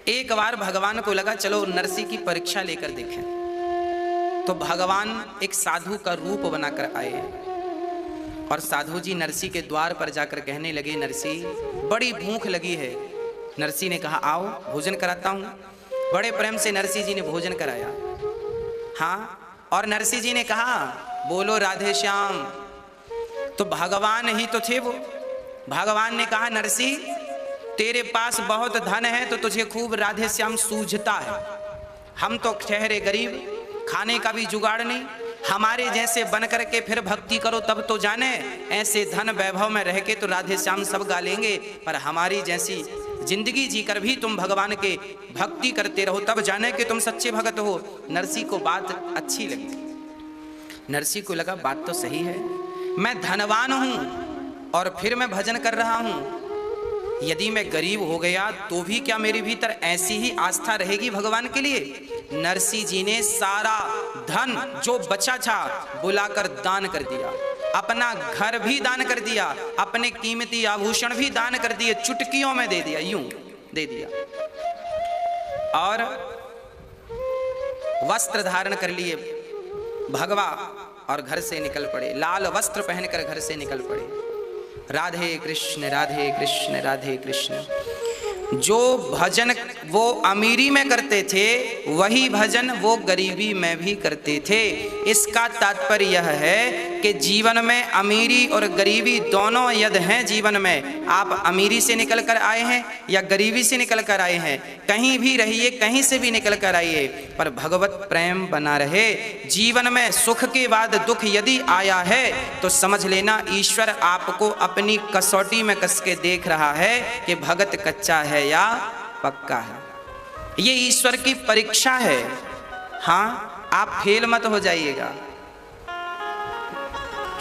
एक बार भगवान को लगा चलो नरसी की परीक्षा लेकर देखें। तो भगवान एक साधु का रूप बनाकर आए और साधु जी नरसी के द्वार पर जाकर कहने लगे, नरसी बड़ी भूख लगी है। नरसी ने कहा आओ भोजन कराता हूँ। बड़े प्रेम से नरसी जी ने भोजन कराया। हाँ, और नरसी जी ने कहा बोलो राधे श्याम। तो भगवान ही तो थे वो। भगवान ने कहा नरसी तेरे पास बहुत धन है तो तुझे खूब राधे श्याम सूझता है। हम तो ठहरे गरीब, खाने का भी जुगाड़ नहीं। हमारे जैसे बन करके फिर भक्ति करो तब तो जाने। ऐसे धन वैभव में रह के तो राधे श्याम सब गा लेंगे, पर हमारी जैसी जिंदगी जीकर भी तुम भगवान के भक्ति करते रहो तब जाने कि तुम सच्चे भगत हो। नरसी को बात अच्छी लगी। नरसी को लगा बात तो सही है, मैं धनवान हूं और फिर मैं भजन कर रहा हूं। यदि मैं गरीब हो गया तो भी क्या मेरे भीतर ऐसी ही आस्था रहेगी भगवान के लिए। नरसी जी ने सारा धन जो बचा था बुलाकर दान कर दिया। अपना घर भी दान कर दिया, अपने कीमती आभूषण भी दान कर दिए, चुटकियों में दे दिया, यूं दे दिया। और वस्त्र धारण कर लिए भगवा और घर से निकल पड़े। लाल वस्त्र पहनकर घर से निकल पड़े। राधे कृष्ण राधे कृष्ण राधे कृष्ण। जो भजन वो अमीरी में करते थे वही भजन वो गरीबी में भी करते थे। इसका तात्पर्य यह है कि जीवन में अमीरी और गरीबी दोनों यद हैं जीवन में। आप अमीरी से निकल कर आए हैं या गरीबी से निकल कर आए हैं, कहीं भी रहिए, कहीं से भी निकल कर आइए, पर भगवत प्रेम बना रहे। जीवन में सुख के बाद दुख यदि आया है तो समझ लेना ईश्वर आपको अपनी कसौटी में कस के देख रहा है कि भगत कच्चा है या पक्का है। ये ईश्वर की परीक्षा है। हाँ, आप फेल मत हो जाइएगा।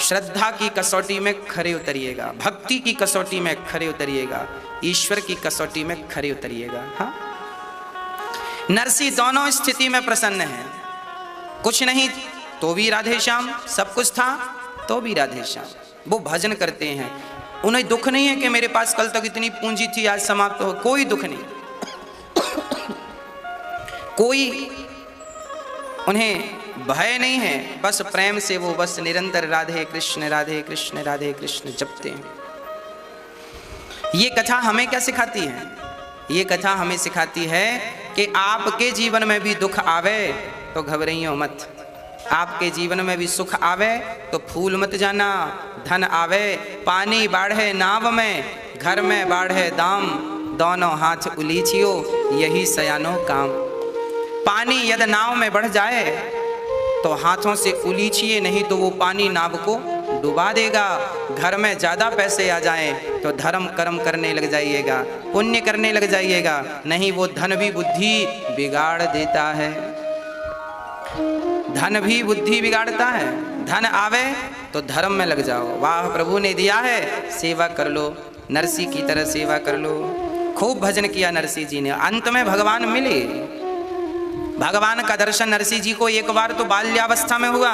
श्रद्धा की कसौटी में खरे उतरिएगा, भक्ति की कसौटी में खरे उतरिएगा, ईश्वर की कसौटी में खरे उतरिएगा। हाँ, नरसी दोनों स्थिति में प्रसन्न है। कुछ नहीं तो भी राधे श्याम, सब कुछ था तो भी राधे श्याम। वो भजन करते हैं, उन्हें दुख नहीं है कि मेरे पास कल तक इतनी पूंजी थी आज समाप्त हो। कोई दुख नहीं, कोई उन्हें भय नहीं है। बस प्रेम से वो बस निरंतर राधे कृष्ण राधे कृष्ण राधे कृष्ण जपते हैं। ये कथा हमें क्या सिखाती है? ये कथा हमें सिखाती है कि आपके जीवन में भी दुख आवे तो घबराइयो मत। आपके जीवन में भी सुख आवे तो फूल मत जाना। धन आवे पानी बाढ़े नाव में, घर में बाढ़े दाम, दोनों हाथ उलीचियो यही सयानो काम। पानी यदि नाव में बढ़ जाए तो हाथों से उलीचिए, नहीं तो वो पानी नाव को डुबा देगा। घर में ज़्यादा पैसे आ जाएं तो धर्म कर्म करने लग जाइएगा, पुण्य करने लग जाइएगा, नहीं वो धन भी बुद्धि बिगाड़ देता है। धन भी बुद्धि बिगाड़ता है। धन आवे तो धर्म में लग जाओ। वाह, प्रभु ने दिया है, सेवा कर लो, नरसी की तरह सेवा कर लो। खूब भजन किया नरसी जी ने। अंत में भगवान मिले। भगवान का दर्शन नरसी जी को एक बार तो बाल्यावस्था में हुआ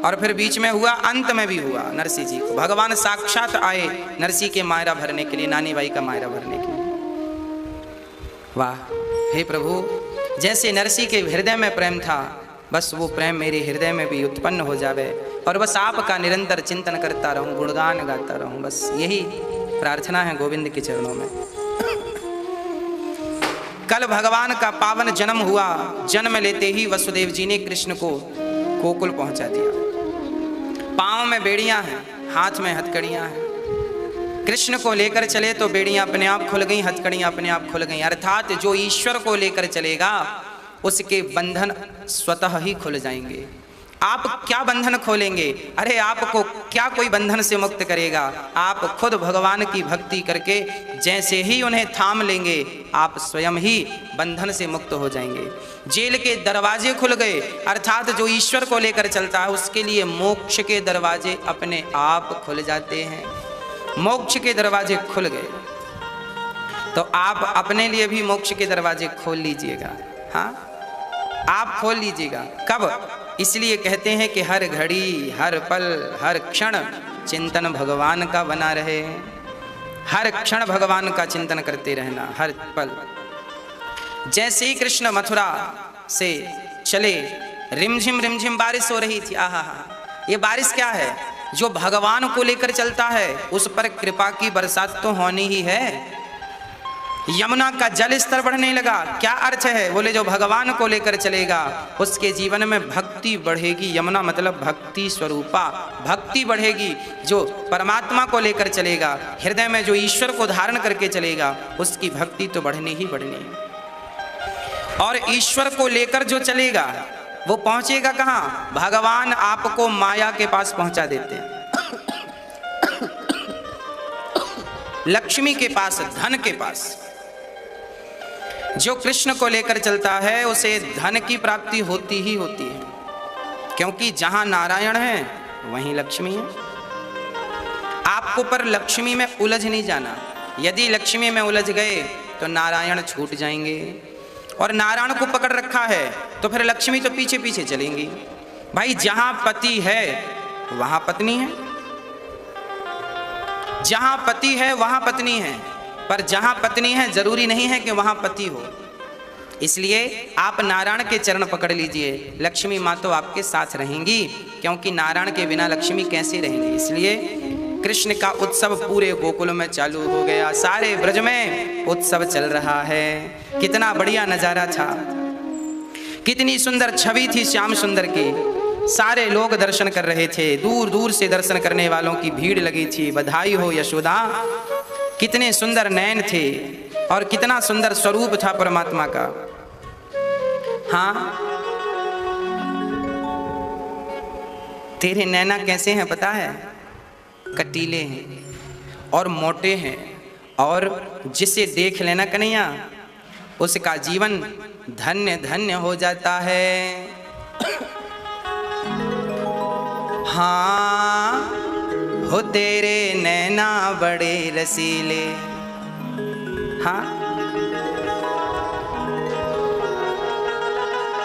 और फिर बीच में हुआ, अंत में भी हुआ। नरसी जी को भगवान साक्षात आए नरसी के मायरा भरने के लिए, नानी बाई का मायरा भरने के लिए। वाह, हे प्रभु, जैसे नरसी के हृदय में प्रेम था बस वो प्रेम मेरे हृदय में भी उत्पन्न हो जावे और बस आपका निरंतर चिंतन करता रहूं, गुणगान गाता रहूं। बस यही प्रार्थना है गोविंद के चरणों में। कल भगवान का पावन जन्म हुआ। जन्म लेते ही वसुदेव जी ने कृष्ण को गोकुल पहुंचा दिया। पांव में बेड़ियां हैं, हाथ में हथकड़ियां हैं। कृष्ण को लेकर चले तो बेड़ियां अपने आप खुल गई, हथकड़ियां अपने आप खुल गई। अर्थात जो ईश्वर को लेकर चलेगा उसके बंधन स्वतः ही खुल जाएंगे। आप क्या बंधन खोलेंगे? अरे आपको क्या कोई बंधन से मुक्त करेगा? आप खुद भगवान की भक्ति करके जैसे ही उन्हें थाम लेंगे आप स्वयं ही बंधन से मुक्त हो जाएंगे। जेल के दरवाजे खुल गए। अर्थात जो ईश्वर को लेकर चलता है उसके लिए मोक्ष के दरवाजे अपने आप खुल जाते हैं। मोक्ष के दरवाजे खुल गए तो आप अपने लिए भी मोक्ष के दरवाजे खोल लीजिएगा। हाँ, आप खोल लीजिएगा। कब? इसलिए कहते हैं कि हर घड़ी, हर पल, हर क्षण चिंतन भगवान का बना रहे। हर क्षण भगवान का चिंतन करते रहना, हर पल। जैसे ही कृष्ण मथुरा से चले, रिमझिम बारिश हो रही थी। आहा, ये बारिश क्या है? जो भगवान को लेकर चलता है उस पर कृपा की बरसात तो होनी ही है। यमुना का जल स्तर बढ़ने लगा। क्या अर्थ है? बोले जो भगवान को लेकर चलेगा उसके जीवन में भक्ति बढ़ेगी। यमुना मतलब भक्ति स्वरूपा, भक्ति बढ़ेगी। जो परमात्मा को लेकर चलेगा, हृदय में जो ईश्वर को धारण करके चलेगा, उसकी भक्ति तो बढ़नी ही बढ़नी है। और ईश्वर को लेकर जो चलेगा वो पहुंचेगा कहाँ? भगवान आपको माया के पास पहुंचा देते हैं, लक्ष्मी के पास, धन के पास। जो कृष्ण को लेकर चलता है उसे धन की प्राप्ति होती ही होती है, क्योंकि जहां नारायण है वहीं लक्ष्मी है। आपको पर लक्ष्मी में उलझ नहीं जाना। यदि लक्ष्मी में उलझ गए तो नारायण छूट जाएंगे, और नारायण को पकड़ रखा है तो फिर लक्ष्मी तो पीछे पीछे चलेंगी। भाई जहां पति है वहां पत्नी है, जहां पति है वहां पत्नी है, पर जहां पत्नी है जरूरी नहीं है कि वहां पति हो। इसलिए आप नारायण के चरण पकड़ लीजिए, लक्ष्मी माँ तो आपके साथ रहेंगी, क्योंकि नारायण के बिना लक्ष्मी कैसे रहेंगी। इसलिए कृष्ण का उत्सव पूरे गोकुल में चालू हो गया, सारे ब्रज में उत्सव चल रहा है। कितना बढ़िया नजारा था, कितनी सुंदर छवि थी श्याम सुंदर की। सारे लोग दर्शन कर रहे थे, दूर दूर से दर्शन करने वालों की भीड़ लगी थी। बधाई हो यशोदा, कितने सुंदर नयन थे और कितना सुंदर स्वरूप था परमात्मा का। हाँ, तेरे नैना कैसे हैं पता है? कटीले हैं और मोटे हैं, और जिसे देख लेना कन्हैया उसका जीवन धन्य धन्य हो जाता है। हाँ हो तेरे नैना बड़े रसीले। हाँ,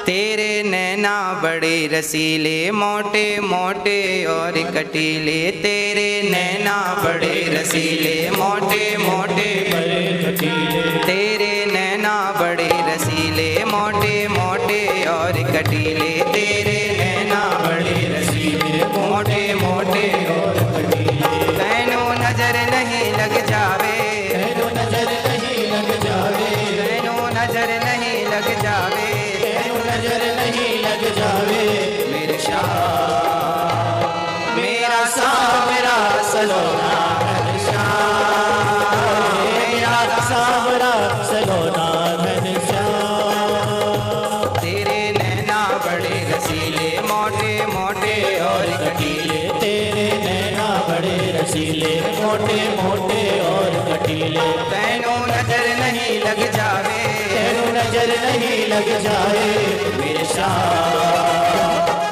तेरे नैना बड़े रसीले, मोटे मोटे और कटीले। तेरे नैना बड़े रसीले, मोटे मोटे बड़े कटीले। तेरे नैना बड़े रसीले, मोटे मोटे और कटीले। तेरे नैना बड़े रसीले, मोटे मोटे और कटीले। नैनो नजर नहीं लग जावे, नैनो नजर नहीं लग जावे, नैनो नजर नहीं लग जावे, नैनो नजर नहीं लग जावे। मेरे श्याम, मेरा सावरा सलोना घनश्याम, मेरा सावरा सलोना घनश्याम। तेरे नैना बड़े रसीले, मोटे मोटे और कटीले। तेरे नैना बड़े रसीले, मोटे मोटे और कटीले। तैनो नजर नहीं लग जावे, तैनो नजर नहीं लग जाए। मेरे श्याम,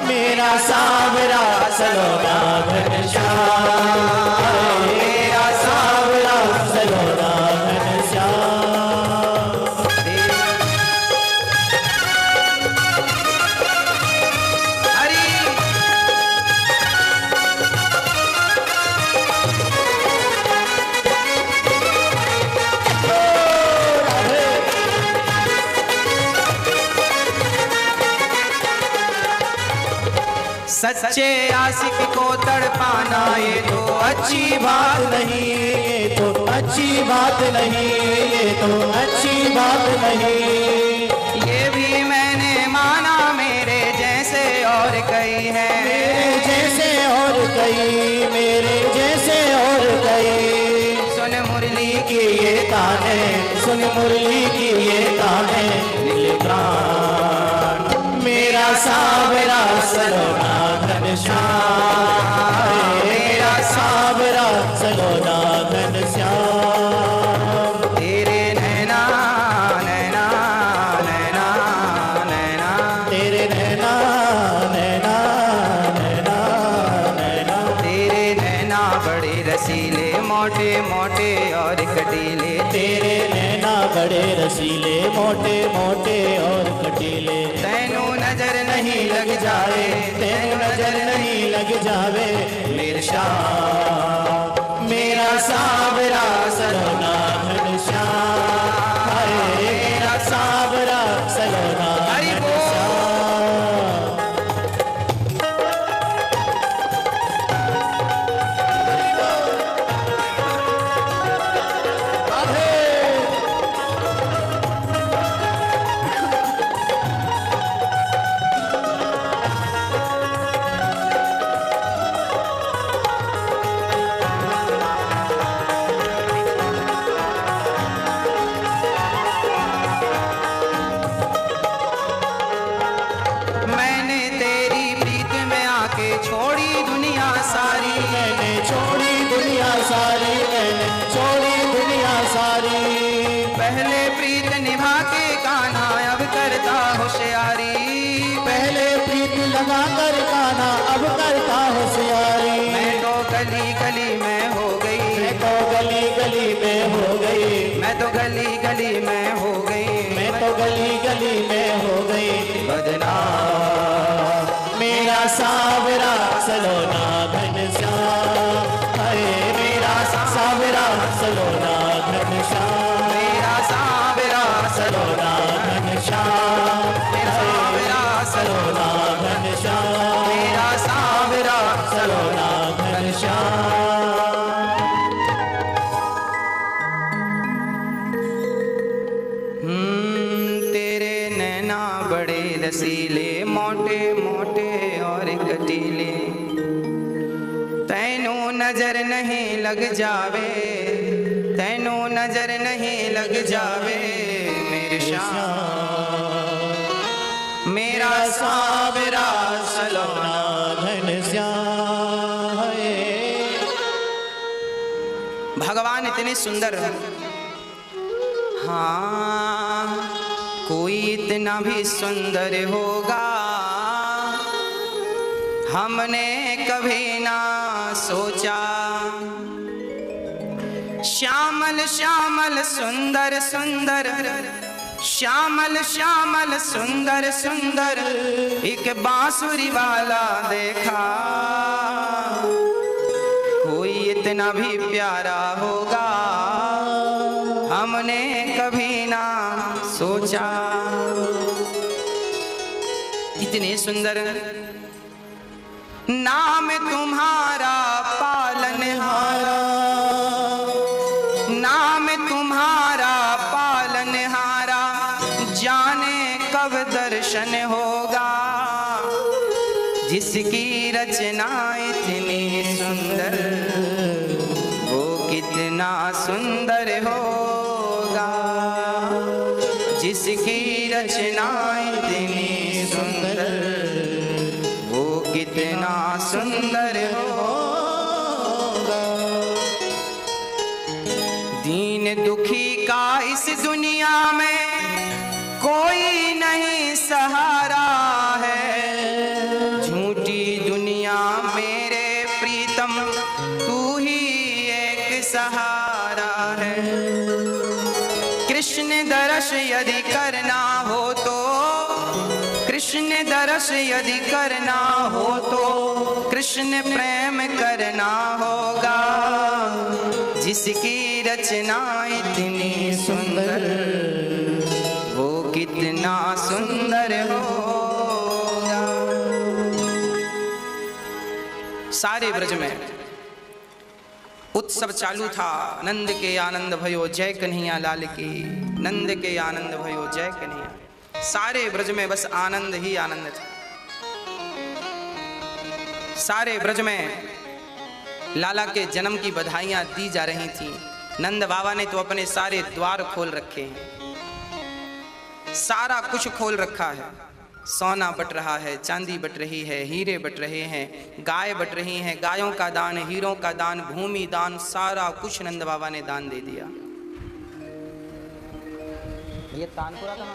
मेरा सावरा सलोना घनश्याम, मेरा सावरा सलोना घनश्याम। हरी सच्चे आशिक को तड़पाना ये तो अच्छी बात नहीं, ये तो अच्छी बात नहीं, ये तो अच्छी बात नहीं। ये भी मैंने माना, मेरे जैसे और कई है, मेरे जैसे और कई, मेरे जैसे और कई। सुन मुरली की ये ताने, सुन मुरली की ये ताने, दिल प्राण मेरा सावरा सलोना घनश्याम, मेरा सावरा सलोना घनश्याम। तेरे नैना नैना नैना नैना, तेरे नैना नैना नैना नैना। तेरे नैना बड़े रसीले, मोटे मोटे और कटीले। तेरे नैना बड़े रसीले, मोटे मोटे और कटीले। तैनो नजर नहीं लग जाए, तैनो नजर नहीं लग जावे। मेरे श्याम, मेरा सावरा सलोना घनश्याम, मेरा सावरा गली गली में हो गई, मैं तो गली गली में हो गई बदनाम। मेरा सावरा सलोना घनश्याम, हाय मेरा सावरा सलोना घनश्याम, मेरा सावरा सलोना घनश्याम, मेरा सावरा सलोना घनश्याम, मेरा सावरा सलोना घनश्याम। तेरे नैना बड़े रसीले, मोटे मोटे और कटीले, तैनू नजर नहीं लग जावे, तैनू नजर नहीं लग जावे मेरे श्याम, मेरा सावरा सलोना घनश्याम। भगवान इतने सुंदर, हाँ कोई इतना भी सुंदर होगा हमने कभी ना सोचा। श्यामल श्यामल सुंदर सुंदर, श्यामल श्यामल सुंदर सुंदर, एक बांसुरी वाला देखा, कोई इतना भी प्यारा होगा हमने कभी ना सोचा। इतने सुंदर, नाम तुम्हारा पालनहारा, नाम तुम्हारा पालनहारा, जाने कब दर्शन होगा, जिसकी रचना इतनी सुंदर वो कितना सुंदर होगा, जिसकी रचना इतनी सुंदर वो कितना सुंदर होगा। दीन दुखी का इस दुनिया में कोई नहीं सहारा है, झूठी दुनिया मेरे प्रीतम तू ही एक सहारा है। कृष्ण दर्श यदि करना हो तो, कृष्ण दर्श यदि करना हो तो, कृष्ण प्रेम करना होगा, जिसकी रचना इतनी सुंदर वो कितना सुंदर होगा। सारे ब्रज में उत्सव चालू था, नंद के आनंद भयो जय कन्हैया लाल की, नंद के आनंद भयो जय कन्हैया। सारे ब्रज में बस आनंद ही आनंद था। सारे ब्रज में लाला के जन्म की बधाइयां दी जा रही थी। नंद बाबा ने तो अपने सारे द्वार खोल रखे हैं, सारा कुछ खोल रखा है। सोना बट रहा है, चांदी बट रही है, हीरे बट रहे हैं, गाय बट रही हैं, गायों का दान, हीरों का दान, भूमि दान, सारा कुछ नंद बाबा ने दान दे दिया। ये तानपुरा का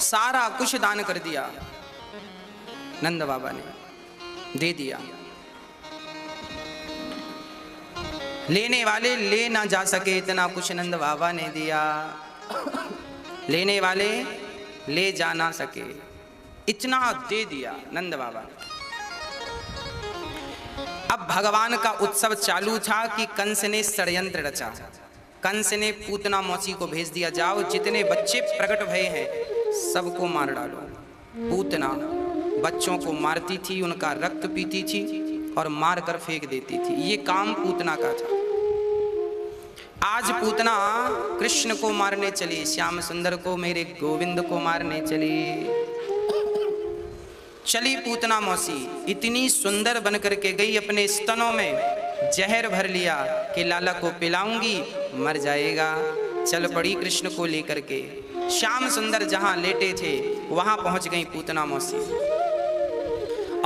सारा कुछ दान कर दिया नंद बाबा ने, दे दिया। लेने वाले ले ना जा सके इतना कुछ नंद बाबा ने दिया, लेने वाले ले जा ना सके इतना दे दिया नंद बाबा ने। अब भगवान का उत्सव चालू था कि कंस ने षड्यंत्र रचा। कंस ने पूतना मौसी को भेज दिया, जाओ जितने बच्चे प्रकट भये हैं सबको मार डालो। पूतना बच्चों को मारती थी, उनका रक्त पीती थी और मार कर फेंक देती थी। ये काम पूतना का था। आज पूतना कृष्ण को मारने चली, श्याम सुंदर को, मेरे गोविंद को मारने चली पूतना मौसी। इतनी सुंदर बन करके गई, अपने स्तनों में जहर भर लिया कि लाला को पिलाऊंगी मर जाएगा। चल पड़ी कृष्ण को लेकर के। श्याम सुंदर जहां लेटे थे वहां पहुंच गई पूतना मौसी,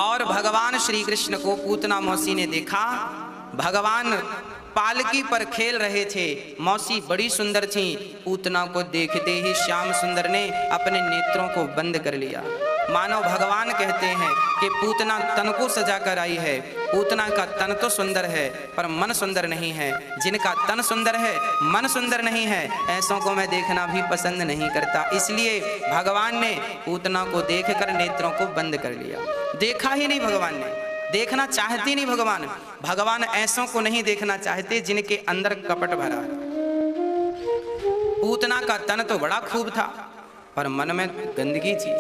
और भगवान श्री कृष्ण को पूतना मौसी ने देखा। भगवान पालकी पर खेल रहे थे, मौसी बड़ी सुंदर थी। पूतना को देखते ही श्याम सुंदर ने अपने नेत्रों को बंद कर लिया। मानो भगवान कहते हैं कि पूतना तन को सजा कर आई है, पूतना का तन तो सुंदर है पर मन सुंदर नहीं है। जिनका तन सुंदर है मन सुंदर नहीं है, ऐसों को मैं देखना भी पसंद नहीं करता। इसलिए भगवान ने पूतना को देखकर नेत्रों को बंद कर लिया। देखा ही नहीं भगवान ने, देखना चाहते नहीं भगवान। भगवान ऐसों को नहीं देखना चाहते जिनके अंदर कपट भरा है। पूतना का तन तो बड़ा खूब था पर मन में गंदगी थी।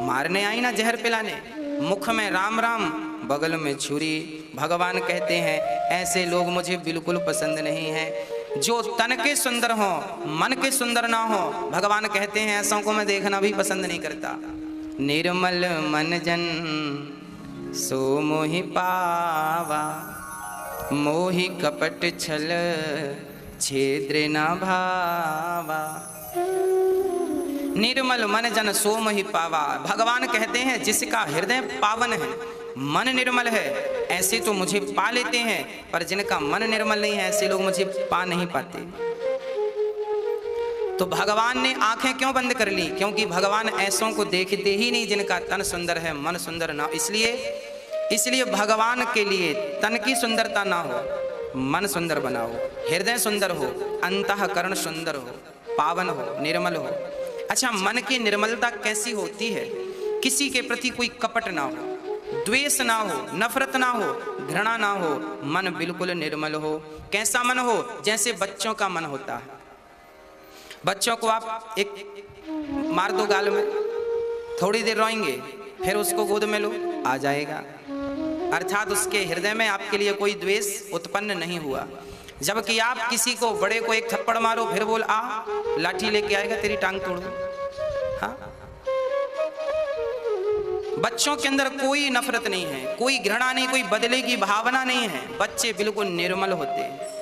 मारने आई ना जहर पिलाने, मुख में राम राम बगल में छुरी। भगवान कहते हैं ऐसे लोग मुझे बिल्कुल पसंद नहीं हैं। जो तन के सुंदर हो मन के सुंदर ना हो, भगवान कहते हैं ऐसों को मैं देखना भी पसंद नहीं करता। निर्मल मन जन सो मोहि पावा, मोहि कपट छल छेद्र न भावा। निर्मल मन जन सो मोहि पावा। भगवान कहते हैं जिसका हृदय पावन है, मन निर्मल है, ऐसे तो मुझे पा लेते हैं, पर जिनका मन निर्मल नहीं है ऐसे लोग मुझे पा नहीं पाते। तो भगवान ने आंखें क्यों बंद कर ली? क्योंकि भगवान ऐसों को देखते ही नहीं जिनका तन सुंदर है मन सुंदर ना। इसलिए भगवान के लिए तन की सुंदरता ना हो, मन सुंदर बनाओ, हृदय सुंदर हो, अंतःकरण सुंदर हो, पावन हो, निर्मल हो। अच्छा, मन की निर्मलता कैसी होती है? किसी के प्रति कोई कपट ना हो, द्वेष ना हो, नफरत ना हो, घृणा ना हो, मन बिल्कुल निर्मल हो। कैसा मन हो? जैसे बच्चों का मन होता है। बच्चों को आप एक मार दो गाल में, थोड़ी देर रोएंगे, फिर उसको गोद में लो, आ जाएगा। अर्थात उसके हृदय में आपके लिए कोई द्वेष उत्पन्न नहीं हुआ। जबकि आप किसी को बड़े को एक थप्पड़ मारो, फिर बोल आ, लाठी लेके आएगा तेरी टांग तोड़ दूं। हाँ, बच्चों के अंदर कोई नफरत नहीं है, कोई घृणा नहीं, कोई बदले की भावना नहीं है। बच्चे बिल्कुल निर्मल होते हैं।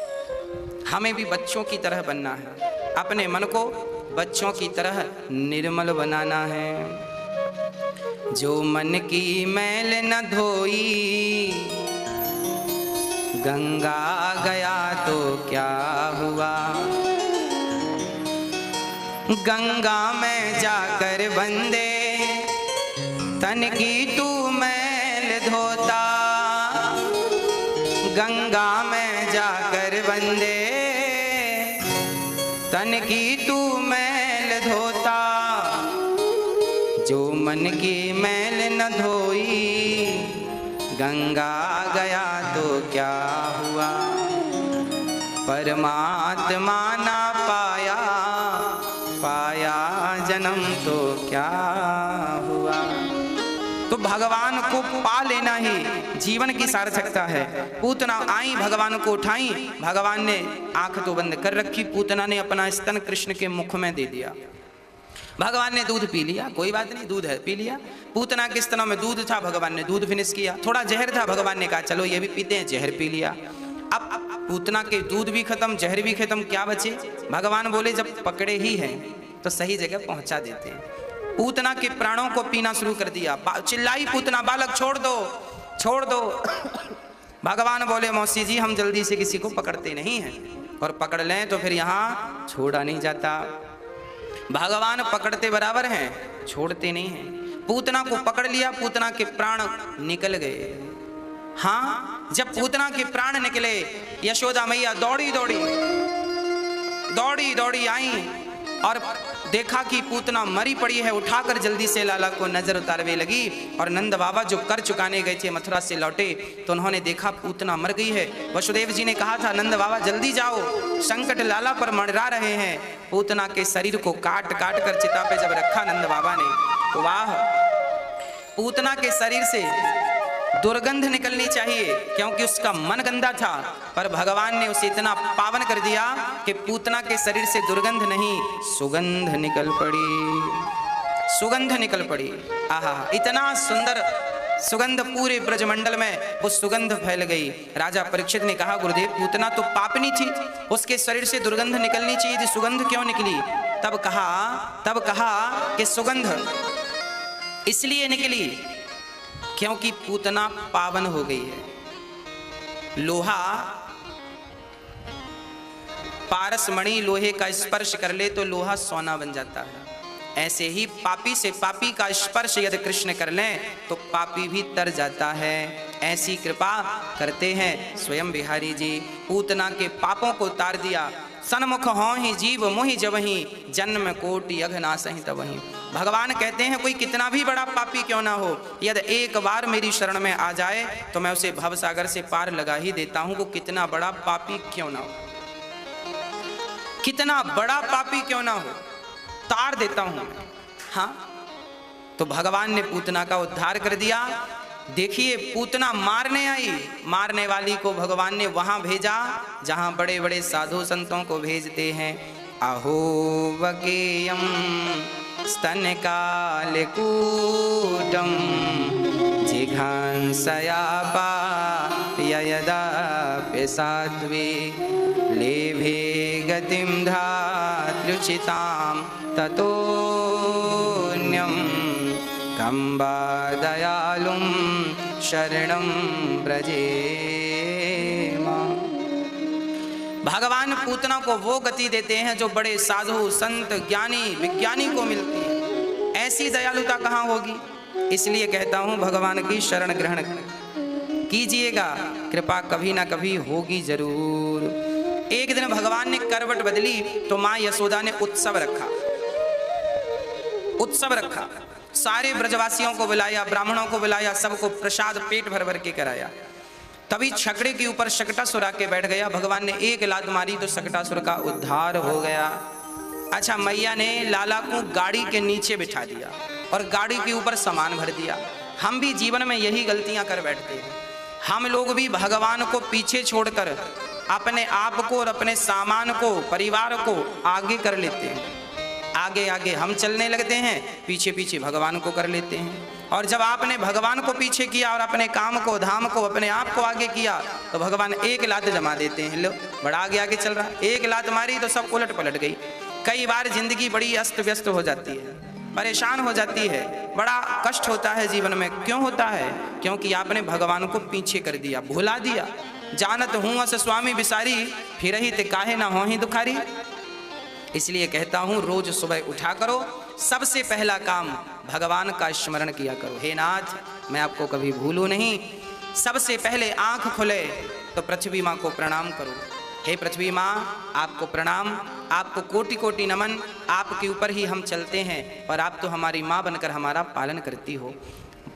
हमें भी बच्चों की तरह बनना है, अपने मन को बच्चों की तरह निर्मल बनाना है। जो मन की मैल न धोई, गंगा गया तो क्या हुआ। गंगा में जाकर बंदे तन की तू मैल धोता। गंगा में जाकर बंदे तन की तू मैल धोता। जो मन की मैल न धोई, गंगा गया तो क्या हुआ। परमात्मा ना पाया, पाया जन्म तो क्या हुआ। तो भगवान को पा लेना ही जीवन की सार्थकता है। पूतना आई, भगवान को उठाई, भगवान ने आंख तो बंद कर रखी, पूतना ने अपना स्तन कृष्ण के मुख में दे दिया। भगवान ने दूध पी लिया, कोई बात नहीं, दूध है पी लिया। पूतना के स्तनों में दूध था, भगवान ने दूध फिनिश किया। थोड़ा जहर था, भगवान ने कहा चलो ये भी पीते हैं, जहर पी लिया। अब पूतना के दूध भी खत्म, जहर भी खत्म, क्या बचे? भगवान बोले जब पकड़े ही हैं तो सही जगह पहुंचा देते हैं। पूतना के प्राणों को पीना शुरू कर दिया। चिल्लाई पूतना, बालक छोड़ दो, छोड़ दो। भगवान बोले मौसी जी हम जल्दी से किसी को पकड़ते नहीं हैं, और पकड़ लें तो फिर यहाँ छोड़ा नहीं जाता। भगवान पकड़ते बराबर हैं, छोड़ते नहीं हैं। पूतना को पकड़ लिया, पूतना के प्राण निकल गए। हाँ, जब पूतना के प्राण निकले, यशोदा मैया दौड़ी दौड़ी आई और देखा कि पूतना मरी पड़ी है। उठाकर जल्दी से लाला को नजर उतारने लगी। और नंद बाबा जो कर चुकाने गए थे, मथुरा से लौटे, तो उन्होंने देखा पूतना मर गई है। वसुदेव जी ने कहा था नंद बाबा जल्दी जाओ, संकट लाला पर मंडरा रहे हैं। पूतना के शरीर को काट कर चिता पे जब रखा नंद बाबा ने, तो वाह, पूतना के शरीर से दुर्गंध निकलनी चाहिए क्योंकि उसका मन गंदा था, पर भगवान ने उसे इतना पावन कर दिया कि पूतना के शरीर से दुर्गंध नहीं, सुगंध निकल पड़ी, सुगंध निकल पड़ी। आहा, इतना सुंदर सुगंध पूरे ब्रजमंडल में वो सुगंध फैल गई। राजा परीक्षित ने कहा गुरुदेव पूतना तो पापनी थी, उसके शरीर से दुर्गंध निकलनी चाहिए थी, सुगंध क्यों निकली? तब कहा कि सुगंध इसलिए निकली क्योंकि पूतना पावन हो गई है। लोहा, पारस मणि लोहे का स्पर्श कर ले तो लोहा सोना बन जाता है। ऐसे ही पापी से पापी का स्पर्श यदि कृष्ण कर लें तो पापी भी तर जाता है। ऐसी कृपा करते हैं स्वयं बिहारी जी। पूतना के पापों को तार दिया, सन्मुख हों ही जीव मोहि जबहि, जन्म कोटि अघ नासहि तबहि। भगवान कहते हैं कोई कितना भी बड़ा पापी क्यों ना हो, यदि एक बार मेरी शरण में आ जाए तो मैं उसे भवसागर से पार लगा ही देता हूं। वो कितना बड़ा पापी क्यों ना हो, कितना बड़ा पापी क्यों ना हो, तार देता हूं। हाँ, तो भगवान ने पूतना का उद्धार कर दिया। देखिए पूतना मारने आई, मारने वाली को भगवान ने वहां भेजा जहां बड़े बड़े साधु संतों को भेजते हैं। अहो वकेयम स्तन कालकूटम जिघांसया पाययदाप्य साध्वी, लेभे गतिं धात्रुचितां ततोऽन्यं कम्बा दयालुं शरणं व्रजेमा। भगवान पूतना को वो गति देते हैं जो बड़े साधु संत ज्ञानी विज्ञानी को मिलती है। ऐसी दयालुता कहाँ होगी? इसलिए कहता हूँ भगवान की शरण ग्रहण कीजिएगा, कृपा कभी ना कभी होगी जरूर। एक दिन भगवान ने करवट बदली तो माँ यशोदा ने उत्सव रखा, उत्सव रखा। सारे ब्रजवासियों को बुलाया, ब्राह्मणों को बुलाया, सबको प्रसाद पेट भर भर के कराया। तभी छकड़े के ऊपर शकटासुर आके बैठ गया। भगवान ने एक लात मारी तो शकटासुर का उद्धार हो गया। अच्छा, मैया ने लाला को गाड़ी के नीचे बिठा दिया और गाड़ी के ऊपर सामान भर दिया। हम भी जीवन में यही गलतियां कर बैठते हैं। हम लोग भी भगवान को पीछे छोड़कर अपने आप को और अपने सामान को, परिवार को आगे कर लेते हैं। आगे आगे हम चलने लगते हैं, पीछे पीछे भगवान को कर लेते हैं। और जब आपने भगवान को पीछे किया और अपने काम को, धाम को, अपने आप को आगे किया तो भगवान एक लात जमा देते हैं। लो, बड़ा आगे आगे चल रहा है, एक लात मारी तो सब उलट पलट गई। कई बार जिंदगी बड़ी अस्त व्यस्त हो जाती है, परेशान हो जाती है, बड़ा कष्ट होता है जीवन में। क्यों होता है? क्योंकि आपने भगवान को पीछे कर दिया, भुला दिया। जानत हूँ अस स्वामी बिसारी, फिर ही ते काहे ना हो ही दुखारी। इसलिए कहता हूँ रोज सुबह उठा करो, सबसे पहला काम भगवान का स्मरण किया करो। हे नाथ, मैं आपको कभी भूलूं नहीं। सबसे पहले आंख खुले तो पृथ्वी माँ को प्रणाम करो। हे पृथ्वी माँ, आपको प्रणाम, आपको कोटि कोटि नमन। आपके ऊपर ही हम चलते हैं और आप तो हमारी माँ बनकर हमारा पालन करती हो।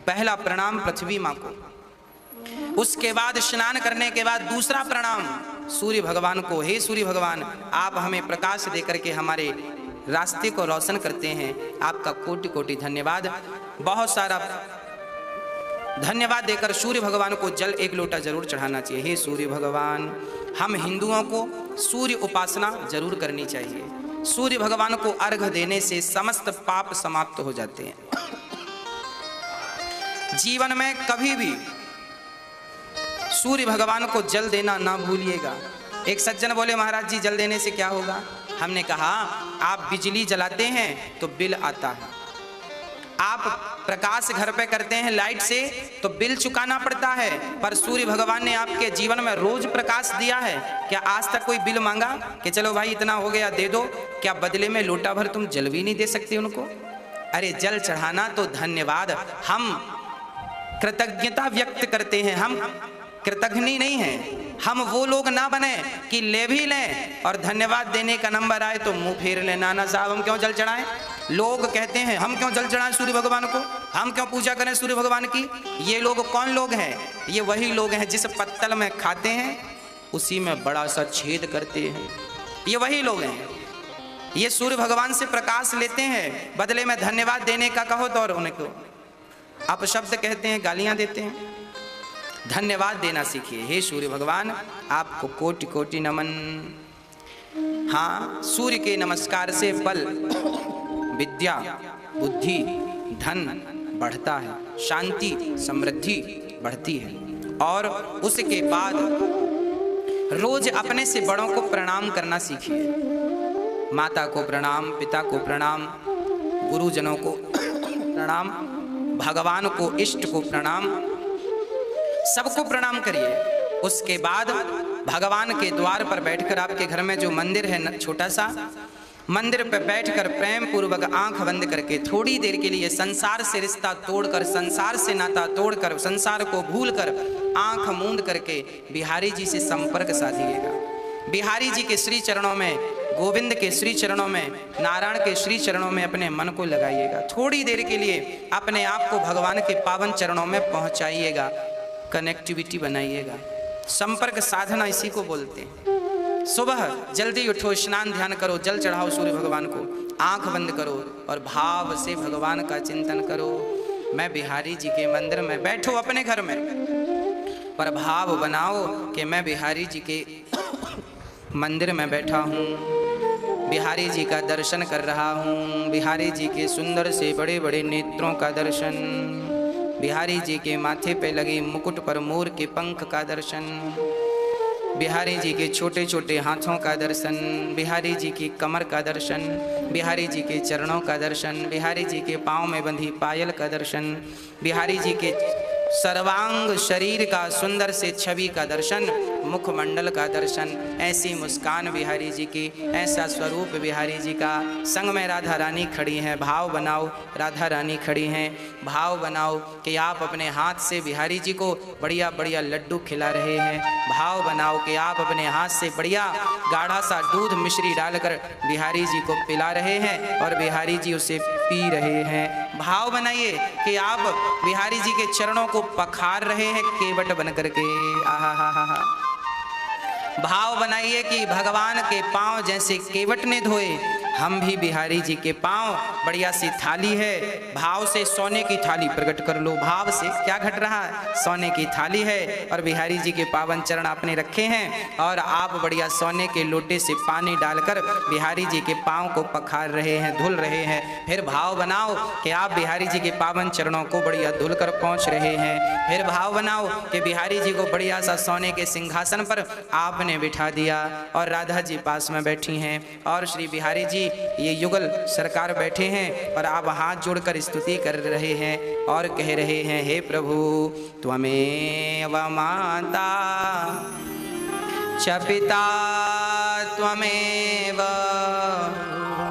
पहला प्रणाम पृथ्वी माँ को। उसके बाद स्नान करने के बाद दूसरा प्रणाम सूर्य भगवान को। हे सूर्य भगवान, आप हमें प्रकाश देकर के हमारे रास्ते को रोशन करते हैं, आपका कोटि कोटि धन्यवाद। बहुत सारा धन्यवाद देकर सूर्य भगवान को जल एक लोटा जरूर चढ़ाना चाहिए। हे सूर्य भगवान, हम हिंदुओं को सूर्य उपासना जरूर करनी चाहिए। सूर्य भगवान को अर्घ देने से समस्त पाप समाप्त हो जाते हैं। जीवन में कभी भी सूर्य भगवान को जल देना ना भूलिएगा। एक सज्जन बोले, महाराज जी जल देने से क्या होगा? हमने कहा, आप बिजली जलाते हैं तो बिल आता है, आप प्रकाश घर पे करते हैं लाइट से तो बिल चुकाना पड़ता है, पर सूर्य भगवान ने आपके जीवन में रोज प्रकाश दिया है। क्या आज तक कोई बिल मांगा कि चलो भाई इतना हो गया दे दो? क्या बदले में लोटा भर तुम जल भी नहीं दे सकते उनको? अरे जल चढ़ाना तो धन्यवाद, हम कृतज्ञता व्यक्त करते हैं, हम कृतज्ञ नहीं हैं। हम वो लोग ना बने कि ले भी लें और धन्यवाद देने का नंबर आए तो मुंह फेर लें, नाना साहब हम क्यों जल चढ़ाएं। लोग कहते हैं हम क्यों जल चढ़ाएं सूर्य भगवान को, हम क्यों पूजा करें सूर्य भगवान की। ये लोग कौन लोग हैं? ये वही लोग हैं जिस पत्तल में खाते हैं उसी में बड़ा सा छेद करते हैं। ये वही लोग हैं। ये सूर्य भगवान से प्रकाश लेते हैं, बदले में धन्यवाद देने का कहो तो और उनको अपशब्द कहते हैं, गालियां देते हैं। धन्यवाद देना सीखिए। हे सूर्य भगवान, आपको कोटि कोटि नमन। हाँ, सूर्य के नमस्कार से बल, विद्या, बुद्धि, धन बढ़ता है, शांति समृद्धि बढ़ती है। और उसके बाद रोज अपने से बड़ों को प्रणाम करना सीखिए। माता को प्रणाम, पिता को प्रणाम, गुरुजनों को प्रणाम, भगवान को, इष्ट को प्रणाम, सबको प्रणाम करिए। उसके बाद भगवान के द्वार पर बैठकर, आपके घर में जो मंदिर है छोटा सा, मंदिर पर बैठकर प्रेम पूर्वक आंख बंद करके थोड़ी देर के लिए संसार से रिश्ता तोड़कर, संसार से नाता तोड़कर, संसार को भूलकर आंख मूंद करके बिहारी जी से संपर्क साधिएगा। बिहारी जी के श्री चरणों में, गोविंद के श्री चरणों में, नारायण के श्री चरणों में अपने मन को लगाइएगा। थोड़ी देर के लिए अपने आप को भगवान के पावन चरणों में पहुंचाइएगा, कनेक्टिविटी बनाइएगा। संपर्क साधना इसी को बोलते हैं। सुबह जल्दी उठो, स्नान ध्यान करो, जल चढ़ाओ सूर्य भगवान को, आंख बंद करो और भाव से भगवान का चिंतन करो। मैं बिहारी जी के मंदिर में बैठो अपने घर में, पर भाव बनाओ कि मैं बिहारी जी के मंदिर में बैठा हूँ, बिहारी जी का दर्शन कर रहा हूँ, बिहारी जी के सुंदर से बड़े बड़े नेत्रों का दर्शन, बिहारी जी के माथे पे लगे मुकुट पर मोर के पंख का दर्शन, बिहारी जी के छोटे छोटे हाथों का दर्शन, बिहारी जी की कमर का दर्शन, बिहारी जी के चरणों का दर्शन, बिहारी जी के पाँव में बंधी पायल का दर्शन, बिहारी जी के सर्वांग शरीर का सुंदर से छवि का दर्शन, मुखमंडल का दर्शन, ऐसी मुस्कान बिहारी जी की, ऐसा स्वरूप बिहारी जी का। संग में राधा रानी खड़ी हैं, भाव बनाओ, राधा रानी खड़ी हैं, भाव बनाओ कि आप अपने हाथ से बिहारी जी को बढ़िया बढ़िया लड्डू खिला रहे हैं, भाव बनाओ कि आप अपने हाथ से बढ़िया गाढ़ा सा दूध मिश्री डालकर बिहारी जी को पिला रहे हैं और बिहारी जी उसे पी रहे हैं। भाव बनाइए कि आप बिहारी जी के चरणों को पखार रहे हैं केवट बन करके। आहा हा हा हा। भाव बनाइए कि भगवान के पांव जैसे केवट ने धोए, हम भी बिहारी जी के पांव, बढ़िया सी थाली है, भाव से सोने की थाली प्रकट कर लो। भाव से क्या घट रहा है? सोने की थाली है और बिहारी जी के पावन चरण आपने रखे हैं और आप बढ़िया सोने के लोटे से पानी डालकर बिहारी जी के पांव को पखार रहे हैं, धुल रहे हैं। फिर भाव बनाओ कि आप बिहारी जी के पावन चरणों को बढ़िया धुल कर पहुँच रहे हैं। फिर भाव बनाओ कि बिहारी जी को बढ़िया सा सोने के सिंहासन पर आपने बिठा दिया और राधा जी पास में बैठी हैं और श्री बिहारी जी ये युगल सरकार बैठे हैं और आप हाथ जोड़कर स्तुति कर रहे हैं और कह रहे हैं, हे प्रभु त्वमेव माता च पिता त्वमेव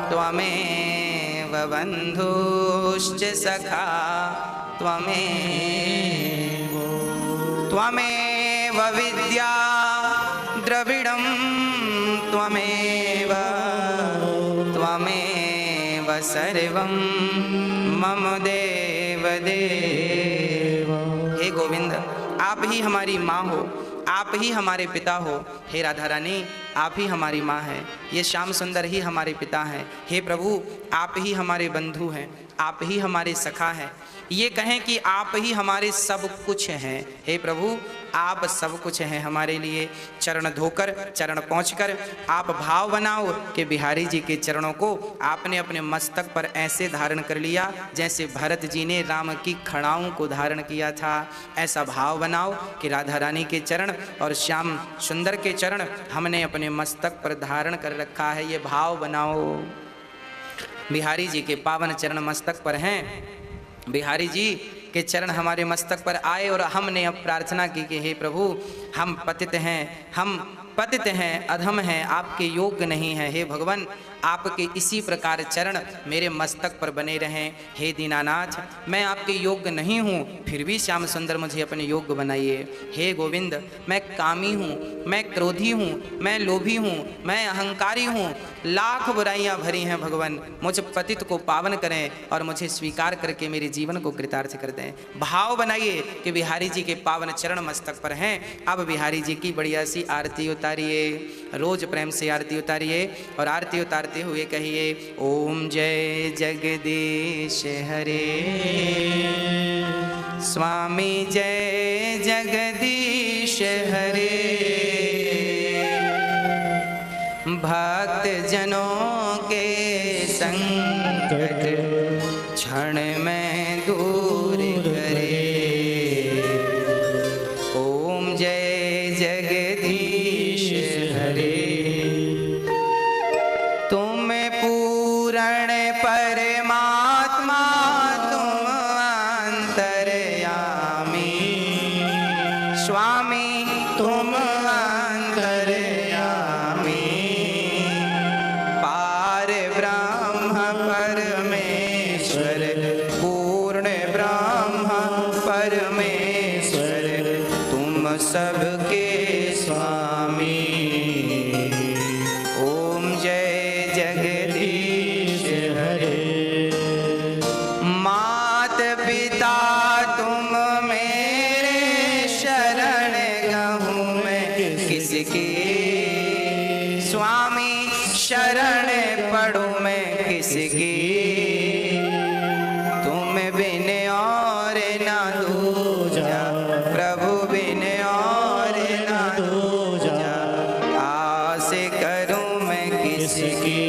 त्वमेव बन्धुश्च सखा त्वमेव विद्या द्रविडं त्वमेव सर्वं मम देव देव। हे गोविंद, आप ही हमारी माँ हो, आप ही हमारे पिता हो। हे राधा रानी, आप ही हमारी माँ हैं, ये श्याम सुंदर ही हमारे पिता हैं। हे प्रभु, आप ही हमारे बंधु हैं, आप ही हमारे सखा हैं। ये कहें कि आप ही हमारे सब कुछ हैं। हे प्रभु, आप सब कुछ हैं हमारे लिए। चरण धोकर, चरण पहुँचकर आप भाव बनाओ कि बिहारी जी के चरणों को आपने अपने मस्तक पर ऐसे धारण कर लिया जैसे भरत जी ने राम की खड़ाओं को धारण किया था। ऐसा भाव बनाओ कि राधा रानी के चरण और श्याम सुंदर के चरण हमने अपने मस्तक पर धारण कर रखा है। ये भाव बनाओ। बिहारी जी के पावन चरण मस्तक पर हैं। बिहारी जी के चरण हमारे मस्तक पर आए और हमने अब प्रार्थना की कि हे प्रभु, हम पतित हैं, अधम हैं, आपके योग्य नहीं हैं। हे भगवान, आपके इसी प्रकार चरण मेरे मस्तक पर बने रहें। हे दीनानाथ, मैं आपके योग्य नहीं हूँ, फिर भी श्याम सुंदर मुझे अपने योग्य बनाइए। हे गोविंद, मैं कामी हूँ, मैं क्रोधी हूँ, मैं लोभी हूँ, मैं अहंकारी हूँ, लाख बुराइयाँ भरी हैं। भगवान, मुझ पतित को पावन करें और मुझे स्वीकार करके मेरे जीवन को कृतार्थ कर दें। भाव बनाइए कि बिहारी जी के पावन चरण मस्तक पर हैं। अब बिहारी जी की बढ़िया सी आरती उतारिए, रोज प्रेम से आरती उतारिए और आरती उतारते हुए कहिए, ओम जय जगदीश हरे, स्वामी जय जगदीश हरे, भक्त जनों के संकट क्षण में दूर करे। ओम जय जगदीश हरे, तुम पूर्ण परमात्मा, तुम अंतर्यामी, स्वामी तुम अंतर्यामी, पार शरण पड़ूं मैं किसकी, तुम बिन और ना दूजा, प्रभु बिन और ना दूजा, आस करूं मैं किसकी।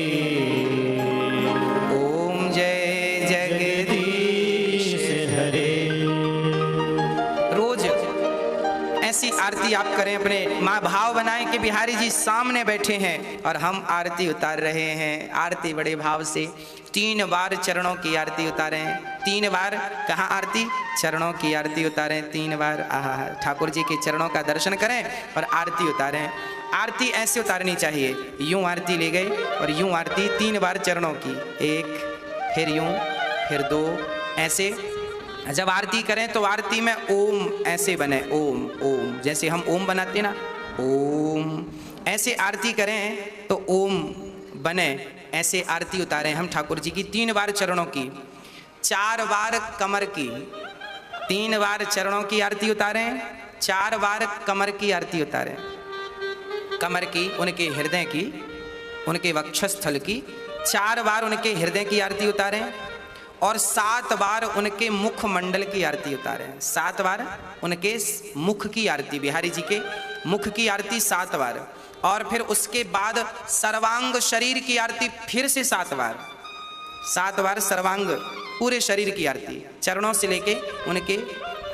ओम जय जगदीश हरे। रोज ऐसी आरती आप करें, अपने माँ भाव बनाएं कि बिहारी जी सामने बैठे हैं और हम आरती उतार रहे हैं। आरती बड़े भाव से 3 बार चरणों की आरती उतारें। 3 बार कहाँ आरती? चरणों की आरती उतारें 3 बार। आहा, ठाकुर जी के चरणों का दर्शन करें और आरती उतारें। आरती ऐसे उतारनी चाहिए, यूं आरती ले गए और यूं आरती 3 बार चरणों की, 1 फिर यूं फिर 2 ऐसे। जब आरती करें तो आरती में ओम ऐसे बने, ओम ओम, जैसे हम ओम बनाते ना, ओम ऐसे आरती करें तो ओम बने, ऐसे आरती उतारें हम ठाकुर जी की 3 बार चरणों की, 4 बार कमर की। 3 बार चरणों की आरती उतारें, 4 बार कमर की आरती उतारें। कमर की, उनके हृदय की, उनके वक्षस्थल की, 4 बार उनके हृदय की आरती उतारें और 7 बार उनके मुख मंडल की आरती उतारें। 7 बार उनके मुख की आरती, बिहारी जी के मुख की आरती 7 बार। और फिर उसके बाद सर्वांग शरीर की आरती फिर से 7 बार। 7 बार सर्वांग पूरे शरीर की आरती, चरणों से लेके उनके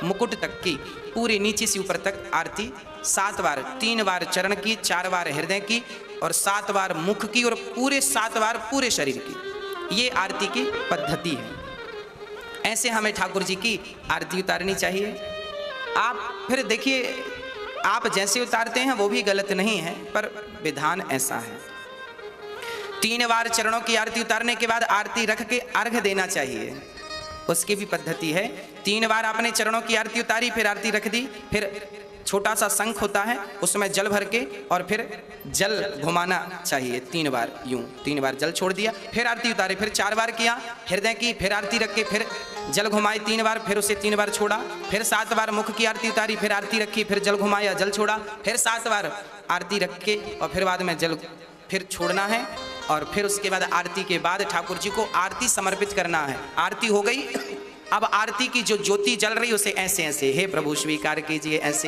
मुकुट तक की, पूरे नीचे से ऊपर तक आरती 7 बार। 3 बार चरण की, 4 बार हृदय की और 7 बार मुख की और पूरे 7 बार पूरे शरीर की। ये आरती की पद्धति है। ऐसे हमें ठाकुर जी की आरती उतारनी चाहिए। आप फिर देखिए, आप जैसे उतारते हैं वो भी गलत नहीं है, पर विधान ऐसा है। 3 बार चरणों की आरती उतारने के बाद आरती रख के अर्घ देना चाहिए, उसकी भी पद्धति है। 3 बार आपने चरणों की आरती उतारी, फिर आरती रख दी, फिर छोटा सा शंख होता है उसमें जल भर के और फिर जल घुमाना चाहिए 3 बार, यूं 3 बार जल छोड़ दिया, फिर आरती उतारी, फिर 4 बार किया हृदय की, फिर आरती रख के फिर जल घुमाई 3 बार, फिर उसे 3 बार छोड़ा, फिर 7 बार मुख की आरती उतारी, फिर आरती रखी, फिर जल घुमाया, जल छोड़ा, फिर 7 बार आरती रख के और फिर बाद में जल फिर छोड़ना है। और फिर उसके बाद आरती के बाद ठाकुर जी को आरती समर्पित करना है। आरती हो गई, अब आरती की जो ज्योति जल रही उसे ऐसे ऐसे, हे प्रभु स्वीकार कीजिए, ऐसे,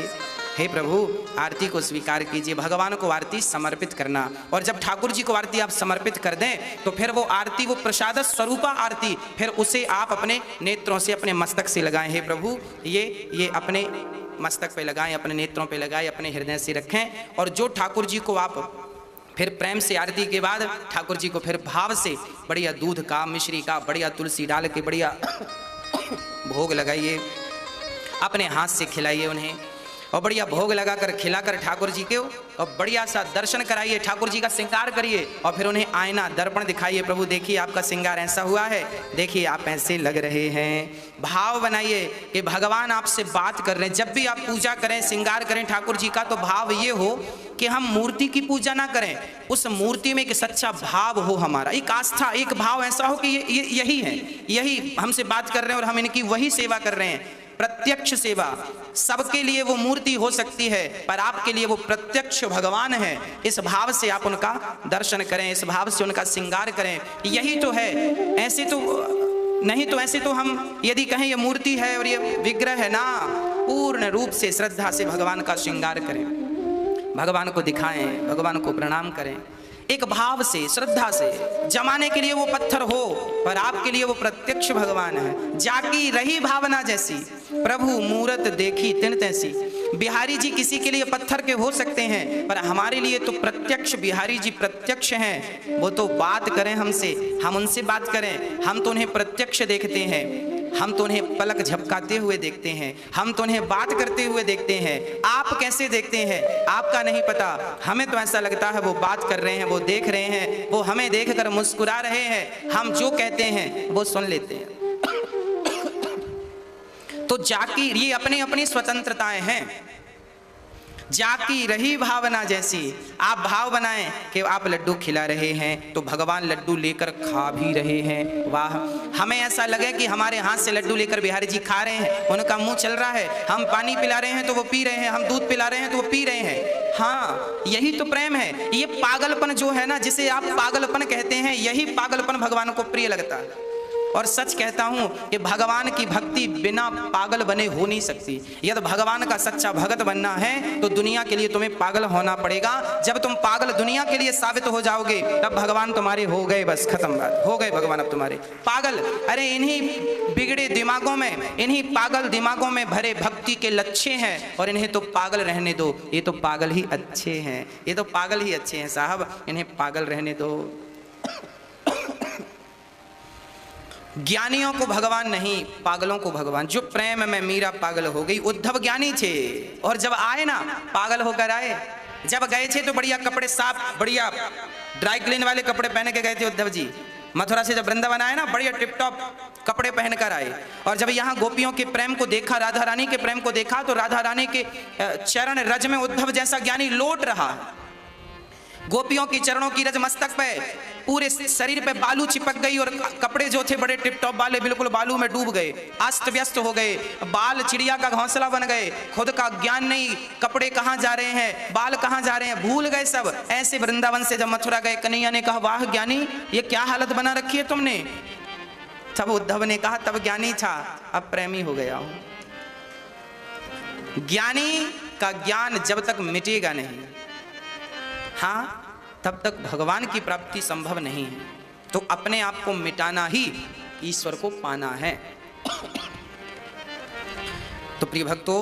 हे प्रभु आरती को स्वीकार कीजिए। भगवान को आरती समर्पित करना। और जब ठाकुर जी को आरती आप समर्पित कर दें तो फिर वो आरती, वो प्रसाद स्वरूपा आरती, फिर उसे आप अपने नेत्रों से, अपने मस्तक से लगाएं। हे प्रभु ये अपने मस्तक पे लगाएं, अपने नेत्रों पे लगाएं, अपने हृदय से रखें। और जो ठाकुर जी को आप फिर प्रेम से आरती के बाद ठाकुर जी को फिर भाव से बढ़िया दूध का, मिश्री का, बढ़िया तुलसी डाल के बढ़िया भोग लगाइए, अपने हाथ से खिलाइए उन्हें और बढ़िया भोग लगाकर खिलाकर ठाकुर जी के और बढ़िया सा दर्शन कराइए, ठाकुर जी का श्रृंगार करिए और फिर उन्हें आईना दर्पण दिखाइए। प्रभु देखिए आपका श्रृंगार ऐसा हुआ है, देखिए आप ऐसे लग रहे हैं। भाव बनाइए कि भगवान आपसे बात कर रहे हैं। जब भी आप पूजा करें, श्रृंगार करें ठाकुर जी का, तो भाव ये हो कि हम मूर्ति की पूजा ना करें, उस मूर्ति में एक सच्चा भाव हो हमारा, एक आस्था, एक भाव ऐसा हो कि ये यही है, यही हमसे बात कर रहे हैं और हम इनकी वही सेवा कर रहे हैं। प्रत्यक्ष सेवा, सबके लिए वो मूर्ति हो सकती है पर आपके लिए वो प्रत्यक्ष भगवान है। इस भाव से आप उनका दर्शन करें, इस भाव से उनका श्रृंगार करें, यही तो है। ऐसे तो नहीं, तो ऐसे तो हम यदि कहें ये मूर्ति है और ये विग्रह है ना, पूर्ण रूप से श्रद्धा से भगवान का श्रृंगार करें, भगवान को दिखाएं, भगवान को प्रणाम करें, एक भाव से, श्रद्धा से। जमाने के लिए वो पत्थर हो पर आपके लिए वो प्रत्यक्ष भगवान है। जाकी रही भावना जैसी, प्रभु मूरत देखी तिन तैसी। बिहारी जी किसी के लिए पत्थर के हो सकते हैं पर हमारे लिए तो प्रत्यक्ष बिहारी जी प्रत्यक्ष हैं। वो तो बात करें हमसे, हम उनसे बात करें, हम तो उन्हें प्रत्यक्ष देखते हैं, हम तो उन्हें पलक झपकाते हुए देखते हैं, हम तो उन्हें बात करते हुए देखते हैं। आप कैसे देखते हैं आपका नहीं पता, हमें तो ऐसा लगता है वो बात कर रहे हैं, वो देख रहे हैं, वो हमें देखकर मुस्कुरा रहे हैं, हम जो कहते हैं वो सुन लेते हैं। तो जाकी ये अपनी अपनी स्वतंत्रताएं हैं। जाकी रही भावना जैसी। आप भाव बनाएं कि आप लड्डू खिला रहे हैं तो भगवान लड्डू लेकर खा भी रहे हैं। वाह, हमें ऐसा लगे कि हमारे हाथ से लड्डू लेकर बिहारी जी खा रहे हैं, उनका मुंह चल रहा है, हम पानी पिला रहे हैं तो वो पी रहे हैं, हम दूध पिला रहे हैं तो वो पी रहे हैं। हाँ, यही तो प्रेम है। ये पागलपन जो है ना, जिसे आप पागलपन कहते हैं, यही पागलपन भगवान को प्रिय लगता है। और सच कहता हूं कि भगवान की भक्ति बिना पागल बने हो नहीं सकती। यदि भगवान का सच्चा भगत बनना है तो दुनिया के लिए तुम्हें पागल होना पड़ेगा। जब तुम पागल दुनिया के लिए साबित हो जाओगे तब भगवान तुम्हारे हो गए, बस खत्म बात, हो गए भगवान अब तुम्हारे। पागल, अरे इन्हीं बिगड़े दिमागों में, इन्हीं पागल दिमागों में भरे भक्ति के लच्छे हैं और इन्हें तो पागल रहने दो। ये तो पागल ही अच्छे हैं, ये तो पागल ही अच्छे हैं साहब, इन्हें पागल रहने दो। ज्ञानियों को भगवान नहीं, पागलों को भगवान। जो प्रेम में मीरा पागल हो गई। उद्धव ज्ञानी थे और जब आए ना पागल होकर आए। जब गए थे तो बढ़िया कपड़े, साफ बढ़िया ड्राई क्लीन वाले कपड़े पहन के गए थे उद्धव जी। मथुरा से जब वृंदावन आए ना, बढ़िया टिप टॉप कपड़े पहनकर आए। और जब यहाँ गोपियों के प्रेम को देखा, राधा रानी के प्रेम को देखा, तो राधा रानी के चरण रज में उद्धव जैसा ज्ञानी लोट रहा। गोपियों की चरणों की रज मस्तक पे, पूरे शरीर पे बालू चिपक गई और कपड़े जो थे बड़े टिप टॉप वाले बिल्कुल बालू में डूब गए, अस्त व्यस्त हो गए। बाल चिड़िया का घोंसला बन गए, खुद का ज्ञान नहीं, कपड़े कहाँ जा रहे हैं, बाल कहाँ जा रहे हैं, भूल गए सब। ऐसे वृंदावन से जब मथुरा गए, कन्हैया ने कहा वाह ज्ञानी, ये क्या हालत बना रखी है तुमने। तब उद्धव ने कहा तब ज्ञानी था, अब प्रेमी हो गया हूं। ज्ञानी का ज्ञान जब तक मिटेगा नहीं, हाँ, तब तक भगवान की प्राप्ति संभव नहीं है। तो अपने आप को मिटाना ही ईश्वर को पाना है। तो प्रिय भक्तों,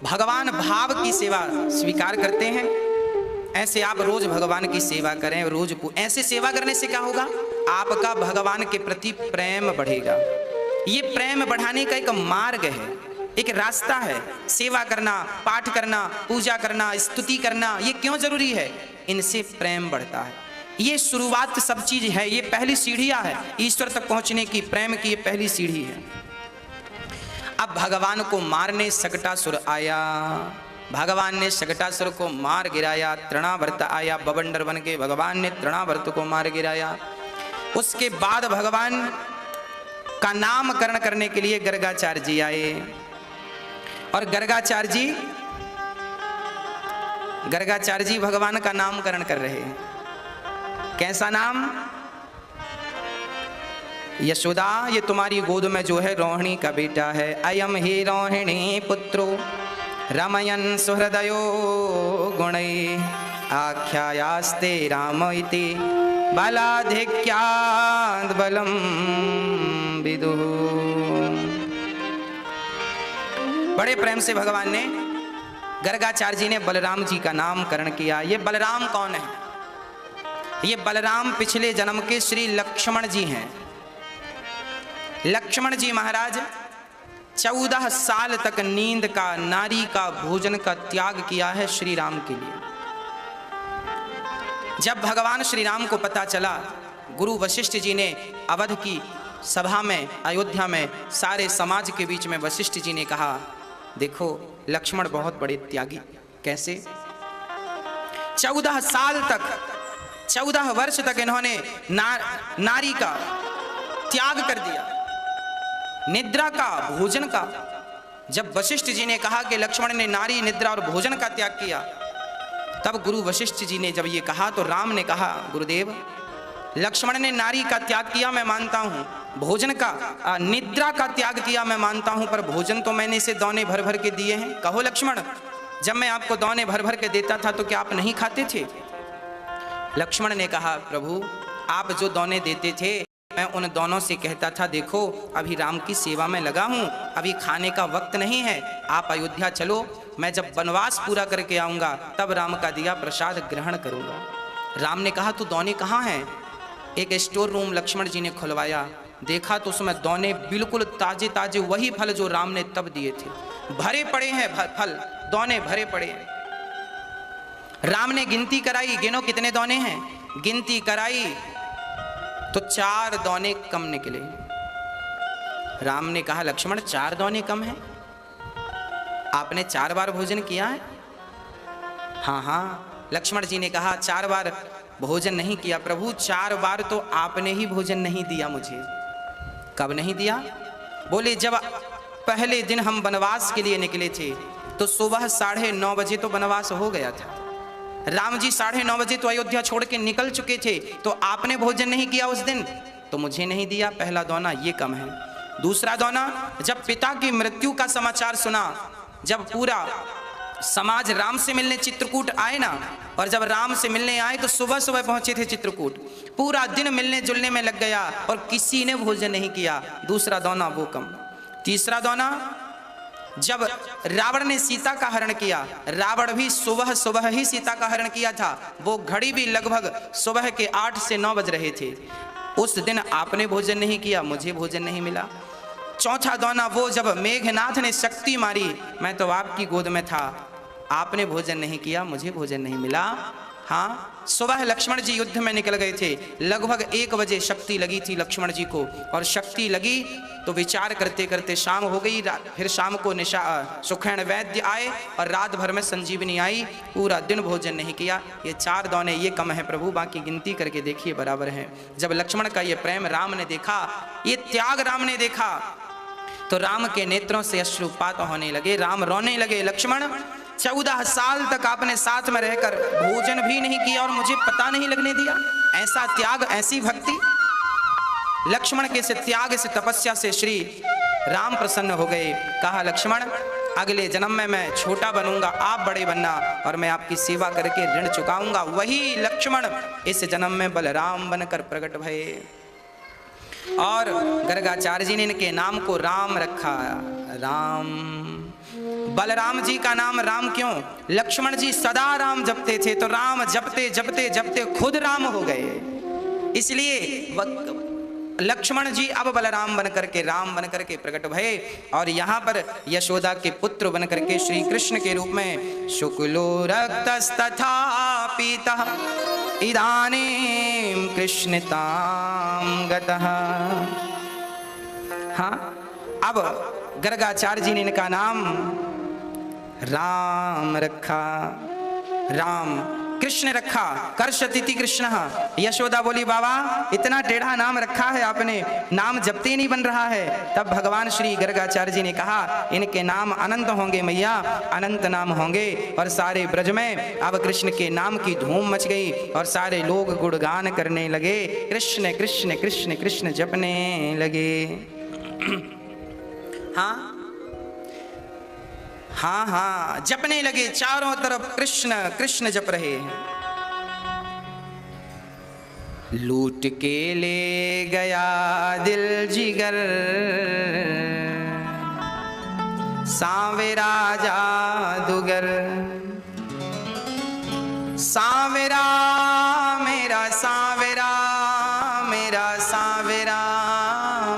भगवान भाव की सेवा स्वीकार करते हैं। ऐसे आप रोज भगवान की सेवा करें, रोज ऐसे सेवा करने से क्या होगा, आपका भगवान के प्रति प्रेम बढ़ेगा। ये प्रेम बढ़ाने का एक मार्ग है, एक रास्ता है। सेवा करना, पाठ करना, पूजा करना, स्तुति करना, ये क्यों जरूरी है, इनसे प्रेम बढ़ता है। ये शुरुआत सब चीज है, ये पहली सीढ़ियां है ईश्वर तक पहुंचने की। प्रेम की ये पहली सीढ़ी है। अब भगवान को मारने शकटासुर आया, भगवान ने शकटासुर को मार गिराया। तृणावर्त आया, बवंडर बन के भगवान ने तृणावर्त को मार गिराया। उसके बाद भगवान का नामकरण करने के लिए गर्गाचार्य जी आए और गर्गाचार्य जी भगवान का नामकरण कर रहे हैं। कैसा नाम, यशोदा ये तुम्हारी गोद में जो है रोहिणी का बेटा है। अयम ही रोहिणी पुत्रो रमयन सुहृदयो गुणै आख्यायास्ते राम इति बलाधिक्याद् बलम विदुः। बड़े प्रेम से भगवान ने, गर्गाचार्य जी ने बलराम जी का नामकरण किया। ये बलराम कौन है, ये बलराम पिछले जन्म के श्री लक्ष्मण जी हैं। लक्ष्मण जी महाराज 14 साल तक नींद का, नारी का, भोजन का त्याग किया है श्री राम के लिए। जब भगवान श्री राम को पता चला, गुरु वशिष्ठ जी ने अवध की सभा में, अयोध्या में सारे समाज के बीच में वशिष्ठ जी ने कहा देखो लक्ष्मण बहुत बड़े त्यागी। कैसे, 14 साल तक, 14 वर्ष तक इन्होंने नारी का त्याग कर दिया, निद्रा का, भोजन का। जब वशिष्ठ जी ने कहा कि लक्ष्मण ने नारी, निद्रा और भोजन का त्याग किया, तब गुरु वशिष्ठ जी ने जब ये कहा तो राम ने कहा गुरुदेव, लक्ष्मण ने नारी का त्याग किया मैं मानता हूं, भोजन का, निद्रा का त्याग किया मैं मानता हूं, पर भोजन तो मैंने इसे दौने भर भर के दिए हैं। कहो लक्ष्मण, जब मैं आपको दौने भर भर के देता था तो क्या आप नहीं खाते थे? लक्ष्मण ने कहा प्रभु, आप जो दौने देते थे मैं उन दोनों से कहता था देखो अभी राम की सेवा में लगा हूं, अभी खाने का वक्त नहीं है, आप अयोध्या चलो, मैं जब वनवास पूरा करके आऊंगा तब राम का दिया प्रसाद ग्रहण करूंगा। राम ने कहा तू दौने कहाँ हैं? एक स्टोर रूम लक्ष्मण जी ने खुलवाया, देखा तो उसमें दौने बिल्कुल ताजे ताजे, वही फल जो राम ने तब दिए थे, भरे पड़े हैं फल, दौने भरे पड़े हैं। राम ने गिनती कराई, गिनो कितने दौने हैं, गिनती कराई तो 4 दौने कम निकले। राम ने कहा लक्ष्मण 4 दौने कम हैं, आपने 4 बार भोजन किया है? हाँ हाँ, लक्ष्मण जी ने कहा 4 बार भोजन नहीं किया प्रभु, 4 बार तो आपने ही भोजन नहीं दिया मुझे। कब नहीं दिया? बोले जब पहले दिन हम वनवास के लिए निकले थे तो सुबह 9:30 बजे तो वनवास हो गया था। राम जी 9:30 बजे तो अयोध्या छोड़ के निकल चुके थे, तो आपने भोजन नहीं किया उस दिन, तो मुझे नहीं दिया। पहला दौना ये कम है। दूसरा दौना, जब पिता की मृत्यु का समाचार सुना, जब पूरा समाज राम से मिलने चित्रकूट आए ना, और जब राम से मिलने आए तो सुबह सुबह पहुंचे थे चित्रकूट, पूरा दिन मिलने जुलने में लग गया और किसी ने भोजन नहीं किया। दूसरा दौना वो कम। तीसरा दौना, जब रावण ने सीता का हरण किया, रावण भी सुबह सुबह ही सीता का हरण किया था, वो घड़ी भी लगभग सुबह के 8 से 9 बज रहे थे। उस दिन आपने भोजन नहीं किया, मुझे भोजन नहीं मिला। चौथा दौना, वो जब मेघनाथ ने शक्ति मारी, मैं तो आपकी गोद में था, आपने भोजन नहीं किया, मुझे भोजन नहीं मिला। हाँ, सुबह लक्ष्मण जी युद्ध में निकल गए थे, लगभग 1 बजे शक्ति लगी थी लक्ष्मण जी को, और शक्ति लगी तो विचार करते करते शाम हो गई। फिर शाम को सुखैन वैद्य आए और रात भर में संजीवनी आई, पूरा दिन भोजन नहीं किया। ये 4 दौने ये कम है प्रभु, बाकी गिनती करके देखिए बराबर है। जब लक्ष्मण का ये प्रेम राम ने देखा, ये त्याग राम ने देखा, तो राम के नेत्रों से अश्रुपात होने लगे, राम रोने लगे। लक्ष्मण, 14 साल तक आपने साथ में रहकर भोजन भी नहीं किया और मुझे पता नहीं लगने दिया। ऐसा त्याग, ऐसी भक्ति। लक्ष्मण के से त्याग से, तपस्या से श्री राम प्रसन्न हो गए। कहा लक्ष्मण, अगले जन्म में मैं छोटा बनूंगा, आप बड़े बनना, और मैं आपकी सेवा करके ऋण चुकाऊंगा। वही लक्ष्मण इस जन्म में बलराम बनकर प्रकट भये। और गर्गाचार्य जी ने इनके नाम को राम रखा। राम, बलराम जी का नाम राम क्यों? लक्ष्मण जी सदा राम जपते थे, तो राम जपते जपते जपते खुद राम हो गए। इसलिए लक्ष्मण जी अब बलराम बनकर के, राम बनकर के प्रकट भये। और यहाँ पर यशोदा के पुत्र बनकर के श्री कृष्ण के रूप में शुक्लो रक्तस्तथा पीतः इदानीं कृष्णतां गतः। हाँ, अब गर्गाचार्य जी ने इनका नाम राम रखा, राम कृष्ण रखा, कर्षतिथि कृष्ण। यशोदा बोली, बाबा इतना टेढ़ा नाम रखा है आपने, नाम जपते नहीं बन रहा है। तब भगवान श्री गर्गाचार्य जी ने कहा, इनके नाम अनंत होंगे मैया, अनंत नाम होंगे। और सारे ब्रज में अब कृष्ण के नाम की धूम मच गई और सारे लोग गुणगान करने लगे, कृष्ण कृष्ण कृष्ण कृष्ण जपने लगे। हाँ हाँ हाँ, जपने लगे, चारों तरफ कृष्ण कृष्ण जप रहे हैं। लूट के ले गया दिल जिगर सांवरा जादूगर, सांवरा मेरा सांवरा, मेरा सांवरा,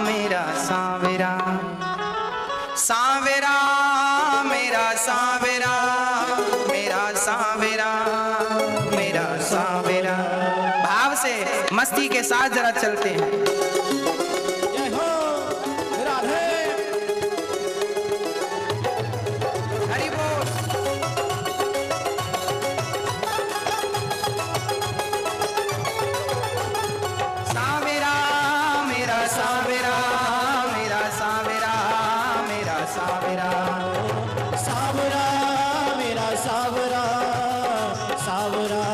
मेरा सांवरा, सांवरा मेरा सांवरा, मेरा सांवरा, मेरा सांवरा। भाव से मस्ती के साथ जरा चलते हैं। जय हो राधे। हरि बोल। सांवरा मेरा सांवरा, मेरा सांवरा, मेरा सांवरा, सावरा मेरा सावरा, सावरा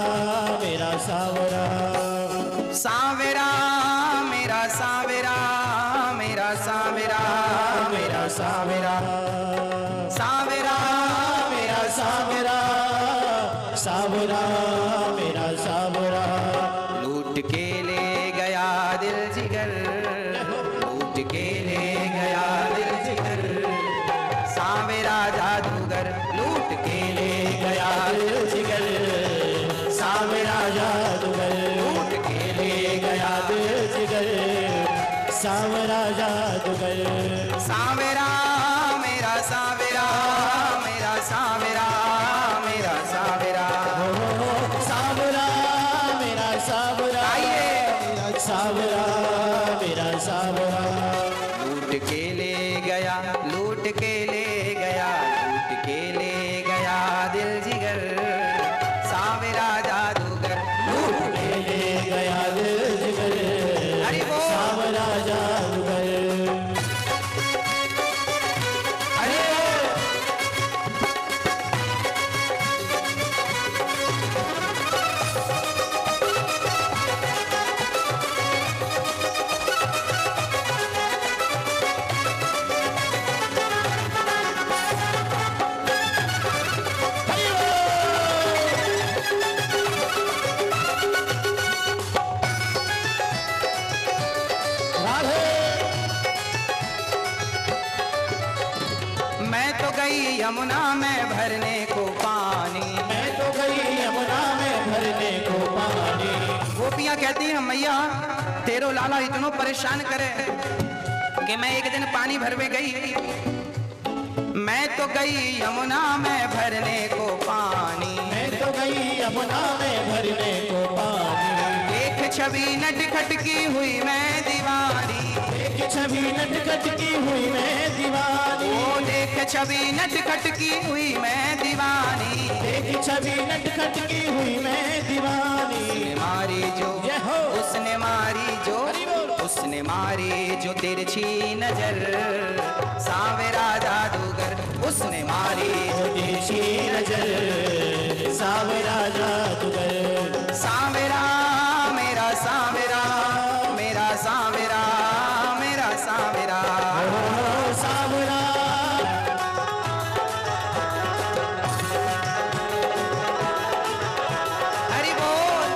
मेरा सावरा, सांवरा मेरा सांवरा, मेरा सांवरा, मेरा सांवरा, सांवरा मेरा सावरा, सावरा मेरा सावरा। लूट के ले गया दिल जिगर, लूट के ले गया दिल जिगर, सांवरा जादूगर लूट के ले गया दिल जिगर, सावरा जादूगर लूट के ले गया दिल जिगर, सावरा जादूगर। सांवरा मेरा सांवरा, मेरा सांवरा, मेरा सांवरा। सावरा मेरा सावरा, आइए। सावरा मेरा सावरा। लूट के ले गया, लूट के ले गया, लूट के ले गया दिल जिगर, यमुना में भरने को पानी। मैं तो गई यमुना में भरने को पानी। गोपियां कहती हैं मैया तेरो लाला इतनो परेशान करे कि मैं एक दिन पानी भरवे गई, मैं तो गई यमुना में भरने को पानी। मैं तो गई यमुना में भरने को पानी। एक छवि नटखट की हुई मैं दीवानी। एक छवि नटखट की हुई मैं दीवानी। ओ देख छवि नटखट की हुई मैं दीवानी। एक छवि नटखट की हुई मैं दीवानी। उसने मारी जो, जय हो। उसने मारी जो, उसने मारी जो तिरछी नजर, सावेरा जादूगर उसने मारी तिरछी नजर, सावेरा जादूगर। सावेरा मेरा सावेरा, मेरा सावेरा, मेरा सावेरा। ओ सावेरा। हरि बोल।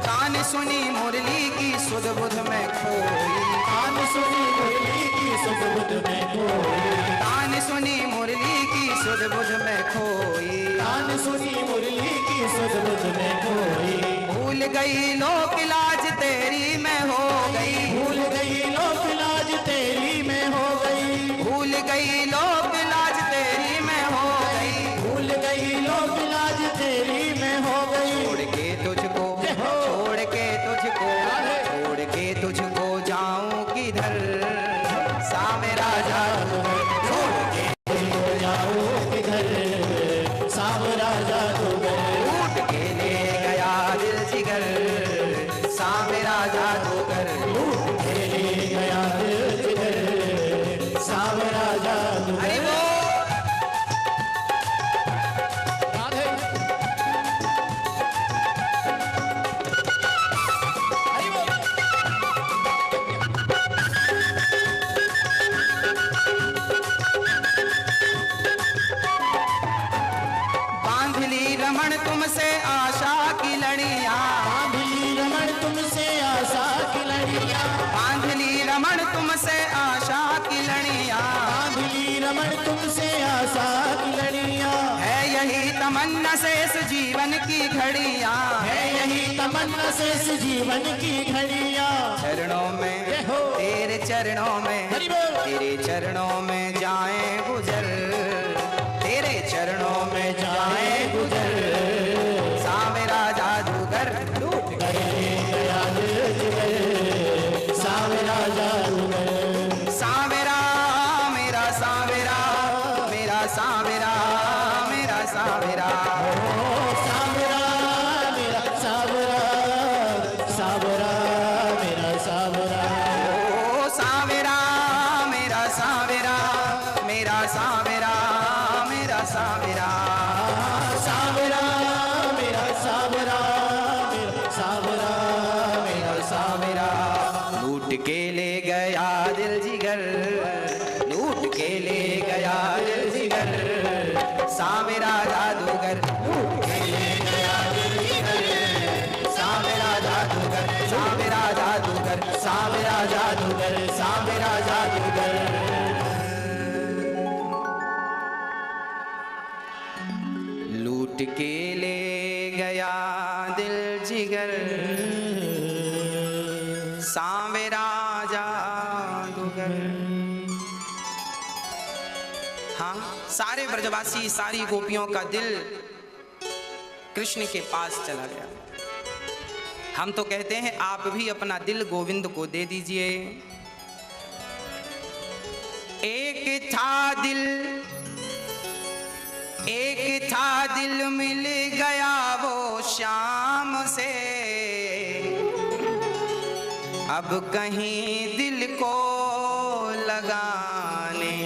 कान सुनी मुरली की सुध बुध में खोई। कान सुनी मुरली की सुध बुध में खोई। कान सुनी मुरली की सुध बुध में खोई। कान सुनी मुरली की सुध बुध में खोई। भूल गई लोक लाज तेरी मैं हो गई। भूल गई लोक लाज तेरी मैं हो गई। भूल गई लोक लाज तेरी मैं हो गई। भूल गई लोक लाज तेरी मैं हो गई। छोड़ के तुझको, छोड़ के तुझको, छोड़ के तुझको जाऊं किधर, सावेरा जादूगर छोड़ के तुझको जाऊं किधर, सावेरा जादूगर। लूट के ले गया दिल जिगर, सावेरा जादूगर लूट के ले गया दिल जिगर, सावेरा जादूगर। हरि बोल। बांध ली रमण तुमसे आशा की लड़ियां। बांधली रमण तुमसे आशा की लड़ियां। बांध ली रमण तुमसे आशा की लड़ियां। बांधली रमण तुमसे आशा की लड़ियां। है यही तमन्ना शेष जीवन की घड़ियां। है यही तमन्ना शेष जीवन की घड़ियां। चरणों में, जय हो। तेरे चरणों में, हरि बोल। तेरे चरणों में जाए गुजर, तेरे चरणों में जाए गुजर, सावेरा जादूगर लूट कर ले गया दिल जिगर, सावेरा जादूगर। सावेरा मेरा सावेरा, मेरा सावेरा, मेरा सावेरा। ओ सावेरा मेरा सावेरा, सावेरा मेरा सावेरा। ओ सावेरा मेरा सावेरा, मेरा सावेरा, मेरा सावेरा। सावेरा मेरा सावेरा, मेरा सावेरा, मेरा सावेरा। लूट के ले गया दिल जिगर, लूट के ले गया दिल जिगर, सावेरा जादूगर लूट के ले गया दिल जिगर, सावेरा जादूगर, सावेरा जादूगर, सावेरा जादूगर, सावेरा जादूगर। लूट के ले गया दिल जिगर, सावेरा जादूगर। हाँ, सारे ब्रजवासी, सारी गोपियों का दिल कृष्ण के पास चला गया। हम तो कहते हैं आप भी अपना दिल गोविंद को दे दीजिए। एक था दिल, एक था दिल मिल गया वो शाम से, अब कहीं दिल को लगाने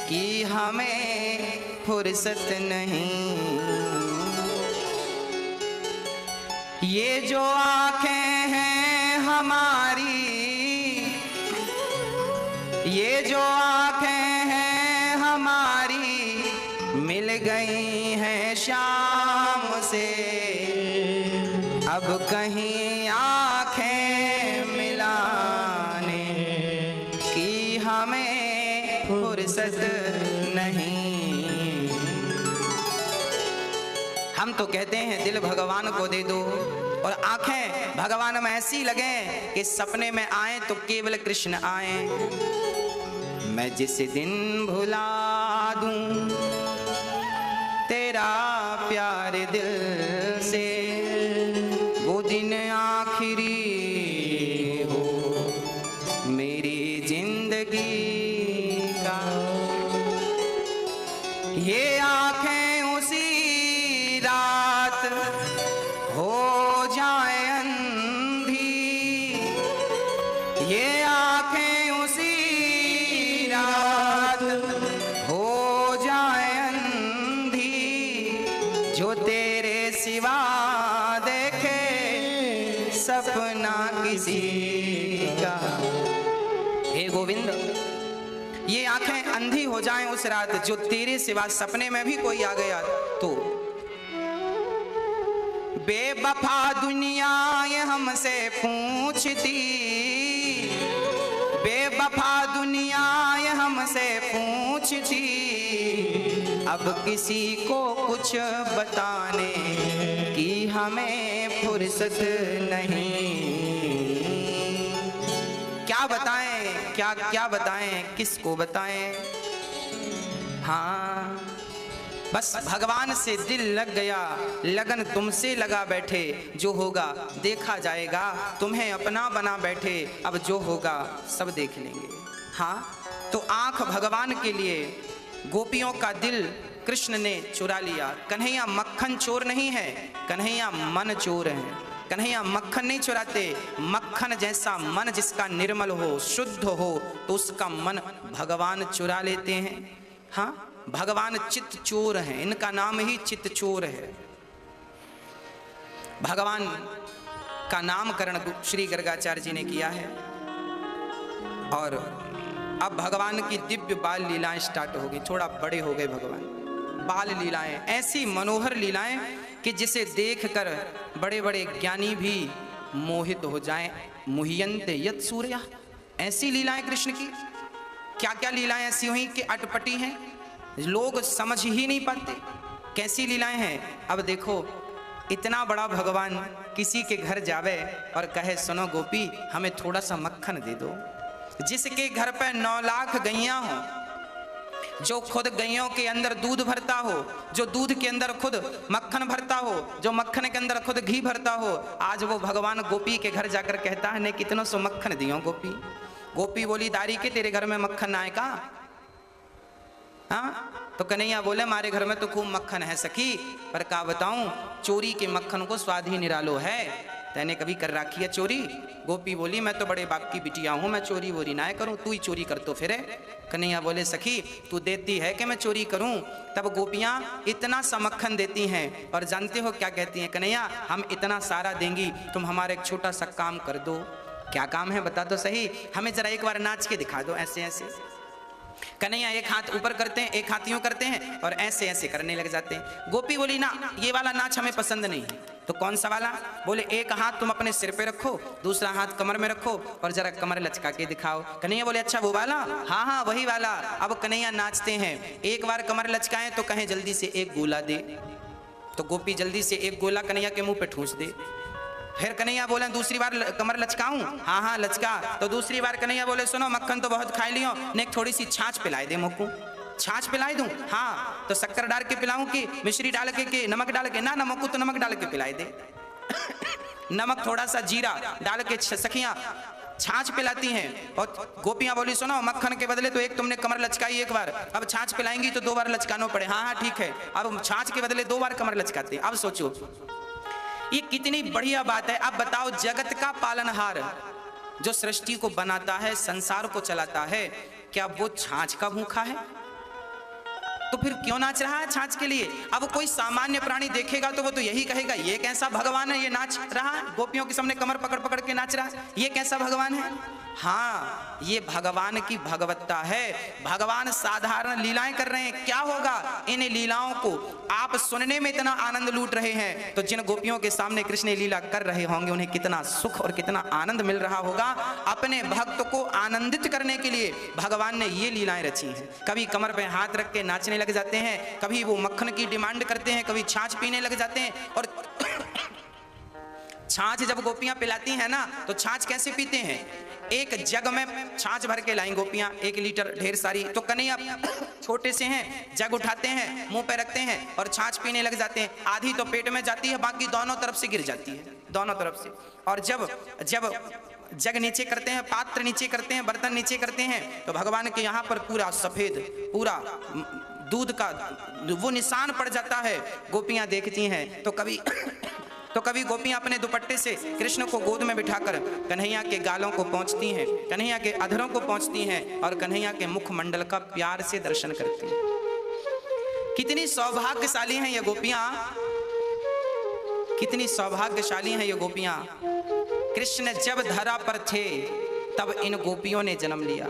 की हमें फुर्सत नहीं। ये जो आंखें हैं हमारी, ये जो आंखें हैं हमारी, श्याम से अब कहीं आंखें मिलाने की हमें फुर्सत नहीं। हम तो कहते हैं दिल भगवान को दे दो और आंखें भगवान में ऐसी लगे कि सपने में आए तो केवल कृष्ण आए। मैं जिस दिन भुला दूं तेरा प्यार दिल से, वो दिन आखिरी हो मेरी जिंदगी का। ये आंखें उसी रात हो जाए अंधी, ये आंखें उसी रात हो जाए अंधी, जो तेरे सिवा देखे सपना किसी का। हे गोविंद, ये आंखें अंधी हो जाएं उस रात जो तेरे सिवा सपने में भी कोई आ गया तो। बेवफा दुनिया ये हमसे पूछती, बेवफा दुनिया ये हमसे पूछती, अब किसी को कुछ बताने की हमें फुर्सत नहीं। क्या बताएं, क्या बताएं, किसको बताएं। हाँ, बस भगवान से दिल लग गया, लगन तुमसे लगा बैठे, जो होगा देखा जाएगा, तुम्हें अपना बना बैठे, अब जो होगा सब देख लेंगे। हाँ, तो आंख भगवान के लिए गोपियों का दिल कृष्ण ने चुरा लिया। कन्हैया मक्खन चोर नहीं है, कन्हैया मन चोर है। कन्हैया मक्खन नहीं चुराते, मक्खन जैसा मन जिसका निर्मल हो, शुद्ध हो, तो उसका मन भगवान चुरा लेते हैं। हाँ, भगवान चित्त चोर हैं, इनका नाम ही चित्त चोर है। भगवान का नामकरण श्री गर्गाचार्य जी ने किया है और अब भगवान की दिव्य बाल लीलाएं स्टार्ट हो गई। थोड़ा बड़े हो गए भगवान। बाल लीलाएं ऐसी मनोहर लीलाएं कि जिसे देखकर बड़े बड़े ज्ञानी भी मोहित हो जाएं। मुह्यन्ते यत् सूर्या, ऐसी लीलाएं कृष्ण की। क्या क्या लीलाएं ऐसी हुई कि अटपटी हैं, लोग समझ ही नहीं पाते कैसी लीलाएं हैं। अब देखो, इतना बड़ा भगवान किसी के घर जावे और कहे सुनो गोपी हमें थोड़ा सा मक्खन दे दो। जिसके घर पे 9 लाख गैया हो, जो खुद गैयों के अंदर दूध भरता हो, जो दूध के अंदर खुद मक्खन भरता हो, जो मक्खन के अंदर खुद घी भरता हो, आज वो भगवान गोपी के घर जाकर कहता है ने कितनों सो मक्खन दियो गोपी। गोपी बोली दारी के तेरे घर में मक्खन आए का? हाँ, तो कन्हैया बोले हमारे घर में तो खूब मक्खन है सखी, पर क्या बताऊं चोरी के मक्खन को स्वाद ही निरालो है। तैने कभी कर रखी है चोरी? गोपी बोली मैं तो बड़े बाप की बिटिया हूं, मैं चोरी वोरी ना करूं, तू ही चोरी कर तो फिरे। कन्हैया बोले सखी तू देती है कि मैं चोरी करूं? तब गोपियां इतना सा मक्खन देती हैं और जानते हो क्या कहती हैं? कन्हैया हम इतना सारा देंगी, तुम हमारा एक छोटा सा काम कर दो। क्या काम है बता तो सही, हमें जरा एक बार नाच के दिखा दो ऐसे ऐसे। कन्हैया एक हाथ ऊपर करते हैं, एक हाथ यूं करते हैं और ऐसे ऐसे करने लग जाते हैं। गोपी बोली ना ये वाला नाच हमें पसंद नहीं है। तो कौन सा वाला? बोले एक हाथ तुम अपने सिर पे रखो, दूसरा हाथ कमर में रखो और जरा कमर लचका के दिखाओ। कन्हैया बोले अच्छा वो वाला? हाँ हाँ वही वाला। अब कन्हैया नाचते हैं, एक बार कमर लचकाएं तो कहें जल्दी से एक गोला दे, तो गोपी जल्दी से एक गोला कन्हैया के मुंह पे ठूंस दे। फिर कन्हैया बोले दूसरी बार कमर लचकाऊं? हाँ हाँ लचका। तो दूसरी बार कन्हैया बोले सुनो मक्खन तो बहुत खा लियो, ने थोड़ी सी छाछ पिलाई दे मुझको। छाछ पिलाई दूं? हाँ। तो शक्कर डाल के पिलाऊं कि मिश्री डाल के नमक डाल के? ना नमक को तो नमक डाल के पिलाई दे। नमक थोड़ा सा जीरा डाल के सखियां छाछ पिलाती हैं। और गोपियां बोली सुनो मक्खन के बदले तो एक तुमने कमर लचकाई एक बार, अब छाछ पिलाएंगी तो 2 बार लचकाना पड़े। हाँ हाँ ठीक है। अब छाछ के बदले 2 बार कमर लचकाते। अब सोचो ये कितनी बढ़िया बात है। अब बताओ जगत का पालनहार जो सृष्टि को बनाता है, संसार को चलाता है, क्या वो छाछ का भूखा है? तो फिर क्यों नाच रहा है छाछ के लिए? अब कोई सामान्य प्राणी देखेगा तो वो तो यही कहेगा ये कैसा भगवान है, ये नाच रहा है गोपियों के सामने कमर पकड़ पकड़ के नाच रहा है, ये कैसा भगवान है? हाँ, ये भगवान की भगवत्ता है। भगवान साधारण लीलाएं कर रहे हैं, क्या होगा इन लीलाओं को आप सुनने में इतना आनंद लूट रहे हैं, तो जिन गोपियों के सामने कृष्ण लीला कर रहे होंगे उन्हें कितना सुख और कितना आनंद मिल रहा होगा। अपने भक्त को आनंदित करने के लिए भगवान ने ये लीलाएं रची हैं। कभी कमर पे हाथ रख के नाचने लग जाते हैं, कभी वो मक्खन की डिमांड करते हैं, कभी छाछ पीने लग जाते हैं। और छाछ जब गोपियां पिलाती हैं ना, तो छाछ कैसे पीते हैं? एक जग में छाछ भर के लाई गोपियां, 1 लीटर ढेर सारी। तो कन्हैया छोटे से हैं, जग उठाते हैं, मुंह पे रखते हैं और छाछ पीने लग जाते हैं। आधी तो पेट में जाती है, बाकी दोनों तरफ से गिर जाती है, दोनों तरफ से। और जब जब जग नीचे करते हैं, पात्र नीचे करते हैं, बर्तन नीचे करते हैं, तो भगवान के यहाँ पर पूरा सफेद, पूरा दूध का वो निशान पड़ जाता है। गोपियां देखती हैं तो कभी गोपियां अपने दुपट्टे से कृष्ण को गोद में बिठाकर कन्हैया के गालों को पहुंचती हैं, कन्हैया के अधरों को पहुंचती हैं और कन्हैया के मुखमंडल का प्यार से दर्शन करती हैं। कितनी सौभाग्यशाली हैं ये गोपियां, कितनी सौभाग्यशाली हैं ये गोपियां। कृष्ण जब धरा पर थे तब इन गोपियों ने जन्म लिया।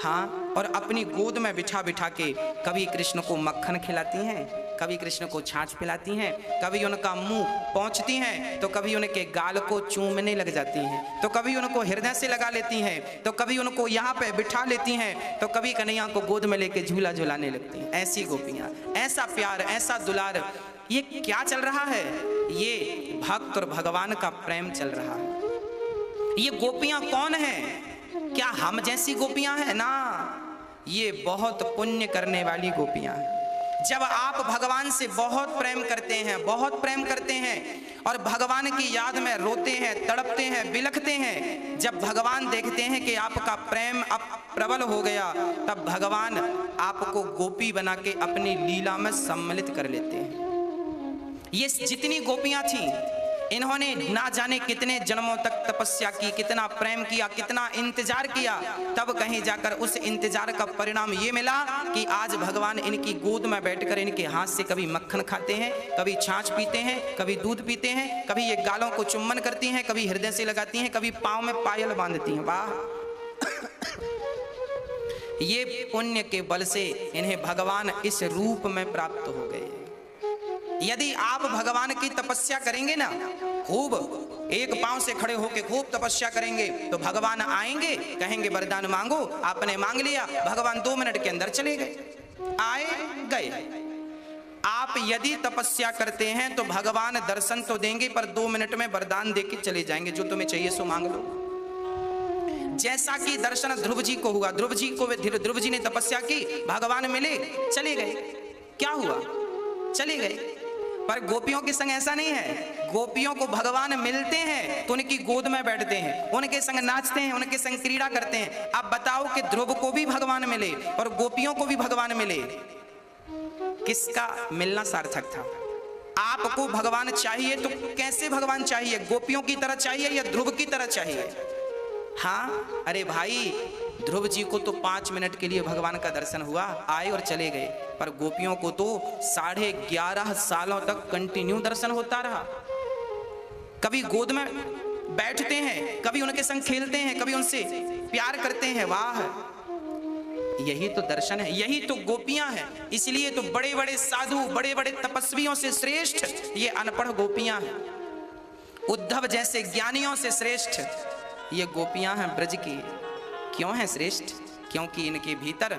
हाँ, और अपनी गोद में बिठा बिठा के कभी कृष्ण को मक्खन खिलाती हैं, कभी कृष्ण को छाछ पिलाती हैं, कभी उनका मुंह पहुंचती हैं, तो कभी उनके गाल को चूमने लग जाती हैं, तो कभी उनको हृदय से लगा लेती हैं, तो कभी उनको यहाँ पे बिठा लेती हैं, तो कभी कन्हैया को गोद में लेके झूला झुलाने लगती हैं। ऐसी गोपियाँ, ऐसा प्यार, ऐसा दुलार, ये क्या चल रहा है? ये भक्त और भगवान का प्रेम चल रहा है। ये गोपियाँ कौन हैं? क्या हम जैसी गोपियाँ हैं? ना, ये बहुत पुण्य करने वाली गोपियाँ हैं। जब आप भगवान से बहुत प्रेम करते हैं, बहुत प्रेम करते हैं और भगवान की याद में रोते हैं, तड़पते हैं, बिलखते हैं, जब भगवान देखते हैं कि आपका प्रेम अब प्रबल हो गया, तब भगवान आपको गोपी बना के अपनी लीला में सम्मिलित कर लेते हैं। ये जितनी गोपियां थीं, इन्होंने ना जाने कितने जन्मों तक तपस्या की, कितना प्रेम किया, कितना इंतजार किया, तब कहीं जाकर उस इंतजार का परिणाम ये मिला कि आज भगवान इनकी गोद में बैठकर इनके हाथ से कभी मक्खन खाते हैं, कभी छाछ पीते हैं, कभी दूध पीते हैं, कभी ये गालों को चुम्बन करती हैं, कभी हृदय से लगाती हैं, कभी पाँव में पायल बांधती हैं। वाह! ये पुण्य के बल से इन्हें भगवान इस रूप में प्राप्त हो गए। यदि आप भगवान की तपस्या करेंगे ना, खूब एक पांव से खड़े होकर खूब तपस्या करेंगे, तो भगवान आएंगे, कहेंगे वरदान मांगो, आपने मांग लिया, भगवान 2 मिनट के अंदर चले गए, आए गए। आप यदि तपस्या करते हैं तो भगवान दर्शन तो देंगे, पर 2 मिनट में वरदान देके चले जाएंगे, जो तुम्हें चाहिए सो मांग लो। जैसा कि दर्शन ध्रुव जी को हुआ, ध्रुव जी ने तपस्या की, भगवान मिले, चले गए। क्या हुआ? चले गए। पर गोपियों के संग ऐसा नहीं है। गोपियों को भगवान मिलते हैं तो उनकी गोद में बैठते हैं, उनके संग नाचते हैं, उनके संग क्रीड़ा करते हैं। अब बताओ कि ध्रुव को भी भगवान मिले और गोपियों को भी भगवान मिले, किसका मिलना सार्थक था? आपको भगवान चाहिए तो कैसे भगवान चाहिए? गोपियों की तरह चाहिए या ध्रुव की तरह चाहिए? हाँ, अरे भाई, ध्रुव जी को तो 5 मिनट के लिए भगवान का दर्शन हुआ, आए और चले गए, पर गोपियों को तो 11.5 सालों तक कंटिन्यू दर्शन होता रहा। कभी गोद में बैठते हैं, कभी उनके संग खेलते हैं, कभी उनसे प्यार करते हैं। वाह, यही तो दर्शन है, यही तो गोपियां हैं। इसलिए तो बड़े बड़े साधु, बड़े बड़े तपस्वियों से श्रेष्ठ ये अनपढ़ गोपियां हैं। उद्धव जैसे ज्ञानियों से श्रेष्ठ ये गोपियां हैं ब्रज की। क्यों है श्रेष्ठ? क्योंकि इनके भीतर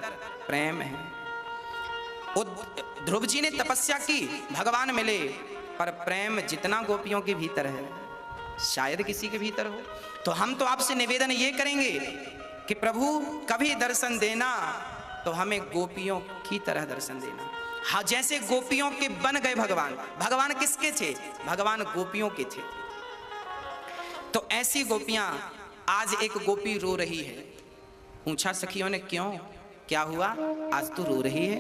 प्रेम है। ध्रुव जी ने तपस्या की, भगवान मिले, पर प्रेम जितना गोपियों के भीतर है शायद किसी के भीतर हो। तो हम तो आपसे निवेदन ये करेंगे कि प्रभु कभी दर्शन देना तो हमें गोपियों की तरह दर्शन देना। हाँ, जैसे गोपियों के बन गए भगवान। भगवान किसके थे? भगवान गोपियों के थे। तो ऐसी गोपियां, आज एक गोपी रो रही है। पूछा सखियों ने, क्यों, क्या हुआ? आज तो रो रही है,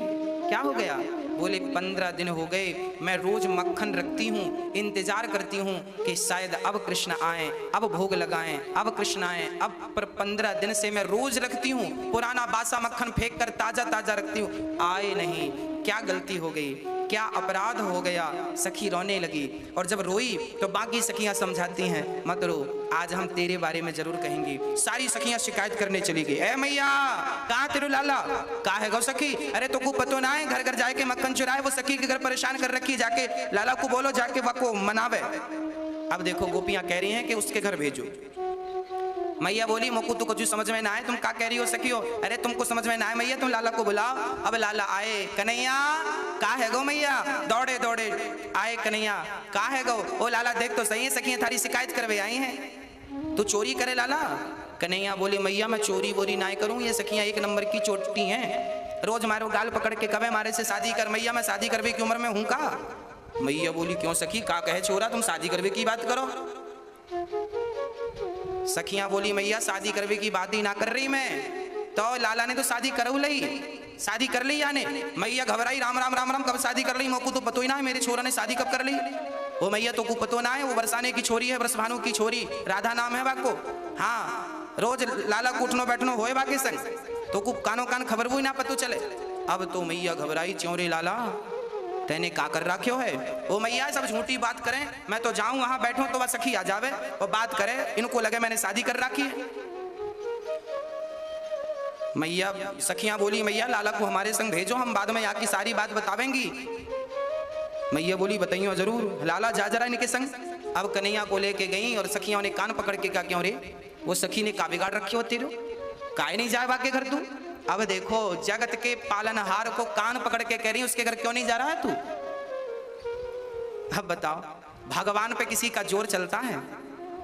क्या हो गया? बोले 15 दिन हो गए मैं रोज मक्खन रखती हूँ, इंतजार करती हूँ कि शायद अब कृष्ण आए, अब भोग लगाएं, अब कृष्ण आए। अब पर 15 दिन से मैं रोज रखती हूँ, पुराना बासा मक्खन फेंक कर ताजा ताजा रखती हूँ, आए नहीं। क्या गलती हो गई? क्या अपराध हो गया। सखी रोने लगी और जब रोई तो बाकी सखियां समझाती हैं, मत रो, आज हम तेरे बारे में जरूर कहेंगे। सारी सखियां शिकायत करने चली गई, ए मैया कहाँ तेरे लाला, कहाँ है गौ सखी, अरे तो को पतो ना है, घर घर जाके मक्खन चुराए, वो सखी के घर परेशान कर रखी, जाके लाला को बोलो जाके वको मनावे। अब देखो गोपियां कह रही हैं कि उसके घर भेजो। मैया बोली मोको तो कुछ समझ में ना आए, तुम क्या कह रही हो सखियो, अरे तुमको समझ में ना आए मैया, तुम लाला को बुलाओ। अब लाला आए, कन्हैया का है गो मैया, दौड़े दौड़े आए, कन्हैया का है गो, ओ लाला देख तो सही है, सखियां थारी शिकायत करवे आई हैं, तू चोरी करे लाला। कन्हैया बोली मैया मैं चोरी वोरी ना करूं, ये सखियां एक नंबर की चोटी हैं, रोज मारो गाल पकड़ के कवे मारे से शादी कर, मैया मैं शादी करवे की उम्र में हूं का। मैया बोली क्यों सखी, का कहे छोरा, तुम शादी करवे की बात करो। सखियां बोली मैया शादी करवे की बात ही ना कर रही मैं, तो लाला ने तो शादी करऊ लई, शादी कर ली याने। मैया घबराई, राम राम राम राम, कब शादी कर ली, मोको तो पतो ही ना है मेरे छोरा ने शादी कब कर ली। वो मैया तो को पतो ना है, वो बरसाने की छोरी है, बरसभानु की छोरी, राधा नाम है बाको, हाँ रोज लाला को उठनो बैठनो होए बाके संग, तो को कानो कान खबर वो ही ना पतो चले। अब तो मैया घबराई, च्योरे लाला तेने का कर रखियो है, वो मैया सब झूठी बात करें, मैं तो जाऊं वहां बैठूं तो वह सखी आ जावे और बात करे, इनको लगे मैंने शादी कर रखी है। मैया सखियां बोली मैया लाला को हमारे संग भेजो, हम बाद में यहाँ की सारी बात बतावेंगी। मैया बोली बताइयो जरूर, लाला जा जरा इनके संग। अब कन्हैया को लेके गई और सखियों ने कान पकड़ के कहा क्यों रे, वो सखी ने का बिगाड़ रखी हो तेरे, काहे नहीं जाए बाके घर तू। अब देखो जगत के पालनहार को कान पकड़ के कह रही उसके घर क्यों नहीं जा रहा है तू। अब बताओ भगवान पे किसी का जोर चलता है,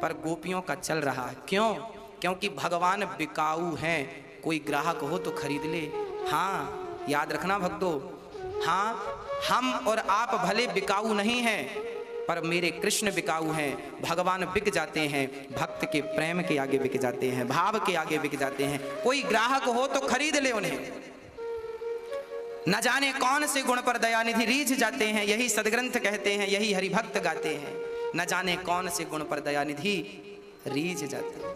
पर गोपियों का चल रहा है, क्यों, क्योंकि भगवान बिकाऊ हैं, कोई ग्राहक हो तो खरीद ले। हाँ याद रखना भक्तों, हाँ हम और आप भले बिकाऊ नहीं हैं, पर मेरे कृष्ण बिकाऊ हैं, भगवान बिक जाते हैं, भक्त के प्रेम के आगे बिक जाते हैं, भाव के आगे बिक जाते हैं। कोई ग्राहक हो तो खरीद ले उन्हें, न जाने कौन से गुण पर दयानिधि रीझ जाते हैं, यही सदग्रंथ कहते हैं, यही हरिभक्त गाते हैं, न जाने कौन से गुण पर दयानिधि रीझ जाते हैं।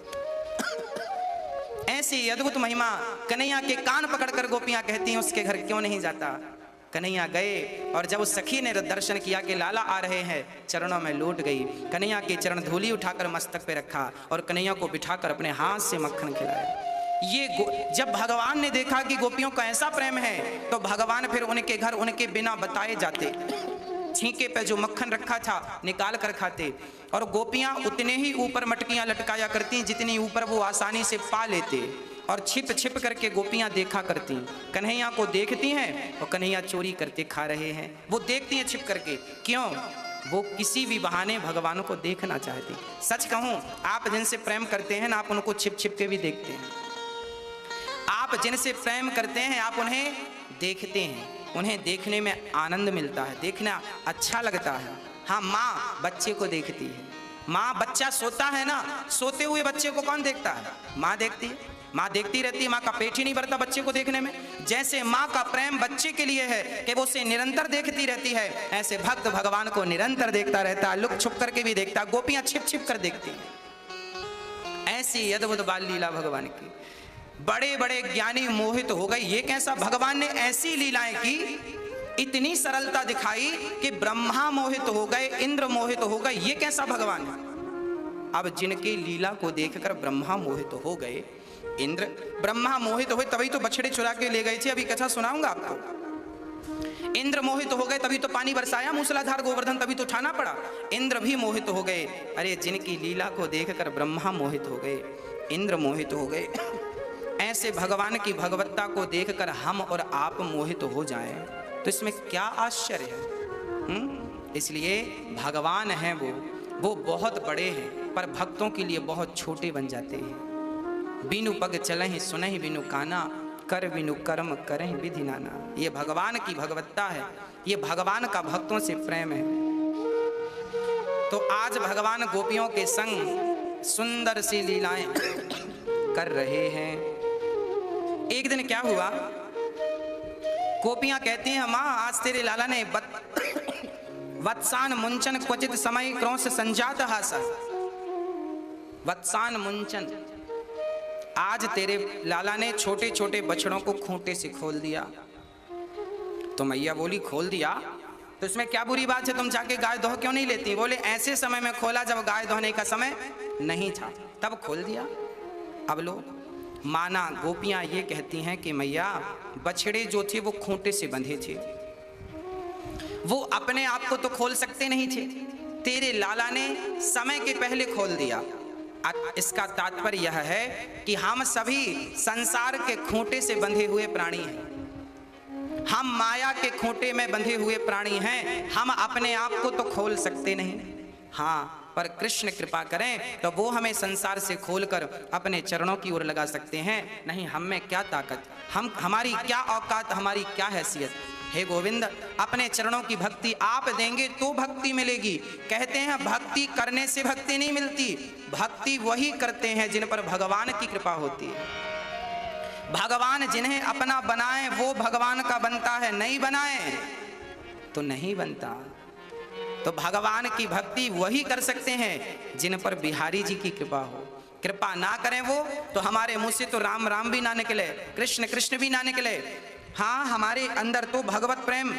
ऐसी अद्भुत महिमा कन्हैया के कान पकड़कर गोपियां कहती हैं उसके घर क्यों नहीं जाता। कन्हैया गए और जब उस सखी ने दर्शन किया कि लाला आ रहे हैं, चरणों में लौट गई, कन्हैया के चरण धूली उठाकर मस्तक पे रखा और कन्हैया को बिठाकर अपने हाथ से मक्खन खिलाया। ये जब भगवान ने देखा कि गोपियों का ऐसा प्रेम है, तो भगवान फिर उनके घर उनके बिना बताए जाते, छींके पे जो मक्खन रखा था निकाल कर खाते, और गोपियां उतने ही ऊपर मटकियां लटकाया करती जितनी ऊपर वो आसानी से पा लेते, और छिप छिप करके गोपियां देखा करती, कन्हैया को देखती हैं और कन्हैया चोरी करते खा रहे हैं, वो देखती हैं छिप करके, क्यों, वो किसी भी बहाने भगवान को देखना चाहती। सच कहूं आप जिनसे प्रेम करते हैं ना, आप उनको छिप छिप के भी देखते हैं, आप जिनसे प्रेम करते हैं आप उन्हें देखते हैं, उन्हें देखने में आनंद मिलता है, देखना अच्छा लगता है। हाँ माँ बच्चे को देखती है, माँ बच्चा सोता है ना, सोते हुए बच्चे को कौन देखता है, माँ देखती है, माँ देखती रहती है, माँ का पेट ही नहीं भरता बच्चे को देखने में। जैसे माँ का प्रेम बच्चे के लिए है कि वो उसे निरंतर देखती रहती है, ऐसे भक्त भगवान को निरंतर देखता रहता है, लुक छुप करके भी देखता है, गोपियां छिप छिप कर देखती हैं। ऐसी अद्भुत बाल लीला भगवान की, बड़े बड़े ज्ञानी मोहित हो गए, ये कैसा, भगवान ने ऐसी लीलाएं की, इतनी सरलता दिखाई कि ब्रह्मा मोहित हो गए, इंद्र मोहित हो गए, ये कैसा भगवान है। अब जिनकी लीला को देखकर ब्रह्मा मोहित हो गए, इंद्र ब्रह्मा मोहित हुए तभी तो बछड़े चुरा के ले गए थे, अभी कथा सुनाऊंगा आपको। इंद्र मोहित हो गए तभी तो पानी बरसाया मूसलाधार गोवर्धन, तभी तो उठाना पड़ा, इंद्र भी मोहित हो गए। अरे जिनकी लीला को देखकर ब्रह्मा मोहित हो गए, इंद्र मोहित हो गए, ऐसे भगवान की भगवत्ता को देखकर हम और आप मोहित हो जाएं तो इसमें क्या आश्चर्य है। इसलिए भगवान हैं वो बहुत बड़े हैं, पर भक्तों के लिए बहुत छोटे बन जाते हैं। बिनु पग चलहि सुनहि बिनु काना, कर बिनु कर्म करहि विधि नाना। ये भगवान की भगवत्ता है, ये भगवान का भक्तों से प्रेम है। तो आज भगवान गोपियों के संग सुंदर सी लीलाएं कर रहे हैं। एक दिन क्या हुआ, गोपियां कहती हैं माँ आज तेरे लाला ने वत्सान मुंचन क्वचित समय क्रोश संजात हासा। वत्सान मुंचन, आज तेरे लाला ने छोटे छोटे बछड़ों को खूंटे से खोल दिया। तो मैया बोली खोल दिया, तो इसमें क्या बुरी बात है, तुम जाके गाय धो क्यों नहीं लेती? बोले ऐसे समय में खोला जब गाय धोने का समय नहीं था, तब खोल दिया। अब लो माना गोपियां ये कहती हैं कि मैया बछड़े जो थे वो खूंटे से बंधे थे, वो अपने आप को तो खोल सकते नहीं थे, तेरे लाला ने समय के पहले खोल दिया। इसका तात्पर्य यह है कि हम सभी संसार के खूंटे से बंधे हुए प्राणी हैं, हम माया के खूंटे में बंधे हुए प्राणी हैं, हम अपने आप को तो खोल सकते नहीं। हाँ, पर कृष्ण कृपा करें तो वो हमें संसार से खोलकर अपने चरणों की ओर लगा सकते हैं। नहीं, हम में क्या ताकत, हमारी क्या औकात, हमारी क्या हैसियत। हे गोविंद, अपने चरणों की भक्ति आप देंगे तो भक्ति मिलेगी। कहते हैं भक्ति करने से भक्ति नहीं मिलती, भक्ति वही करते हैं जिन पर भगवान की कृपा होती है। भगवान जिन्हें अपना बनाए वो भगवान का बनता है, नहीं बनाए तो नहीं बनता। तो भगवान की भक्ति वही कर सकते हैं जिन पर बिहारी जी की कृपा हो। कृपा ना करें वो तो हमारे मुंह से तो राम राम भी ना निकले, कृष्ण कृष्ण भी ना निकले। हाँ, हमारे अंदर तो भगवत प्रेम,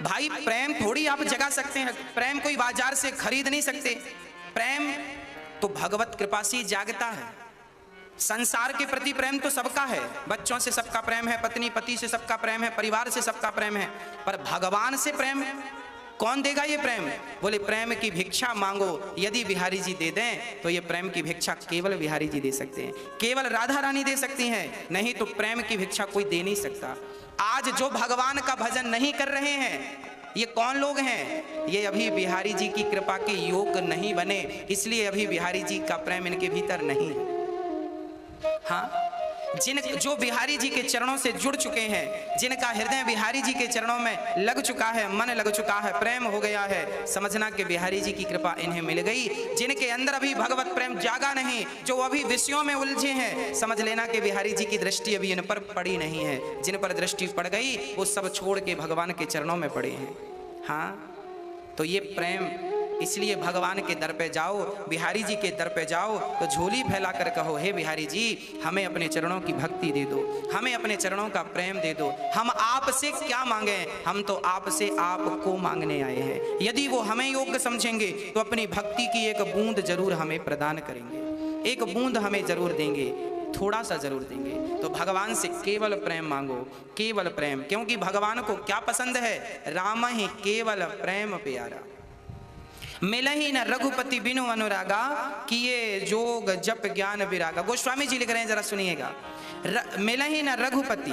भाई प्रेम थोड़ी आप जगा सकते हैं, प्रेम कोई बाजार से खरीद नहीं सकते। प्रेम तो भगवत कृपा से जागता है। संसार के प्रति प्रेम तो सबका है, बच्चों से सबका प्रेम है, पत्नी पति से सबका प्रेम है, परिवार से सबका प्रेम है, पर भगवान से प्रेम कौन देगा ये प्रेम? बोले प्रेम की भिक्षा मांगो, यदि बिहारी जी दे दें तो ये प्रेम की भिक्षा केवल बिहारी जी दे सकते हैं, केवल राधा रानी दे सकती हैं, नहीं तो प्रेम की भिक्षा कोई दे नहीं सकता। आज जो भगवान का भजन नहीं कर रहे हैं ये कौन लोग हैं? ये अभी बिहारी जी की कृपा के योग नहीं बने, इसलिए अभी बिहारी जी का प्रेम इनके भीतर नहीं है। हाँ, जो बिहारी जी के चरणों से जुड़ चुके हैं, जिनका हृदय बिहारी जी के चरणों में लग चुका है, मन लग चुका है, प्रेम हो गया है, समझना कि बिहारी जी की कृपा इन्हें मिल गई। जिनके अंदर अभी भगवत प्रेम जागा नहीं, जो अभी विषयों में उलझे हैं, समझ लेना कि बिहारी जी की दृष्टि अभी इन पर पड़ी नहीं है। जिन पर दृष्टि पड़ गई वो सब छोड़ के भगवान के चरणों में पड़े हैं। हाँ, तो ये प्रेम, इसलिए भगवान के दर पे जाओ, बिहारी जी के दर पे जाओ तो झोली फैलाकर कहो, हे बिहारी जी हमें अपने चरणों की भक्ति दे दो, हमें अपने चरणों का प्रेम दे दो। हम आपसे क्या मांगे? हम तो आपसे आपको मांगने आए हैं। यदि वो हमें योग्य समझेंगे तो अपनी भक्ति की एक बूंद जरूर हमें प्रदान करेंगे, एक बूंद हमें जरूर देंगे, थोड़ा सा जरूर देंगे। तो भगवान से केवल प्रेम मांगो, केवल प्रेम, क्योंकि भगवान को क्या पसंद है? राम ही केवल प्रेम प्यारा, मिलहि न रघुपति बिनु अनुरागा, किए जोग जप ज्ञान विरागा। गोस्वामी जी लिख रहे हैं, जरा सुनिएगा। मिलहि न रघुपति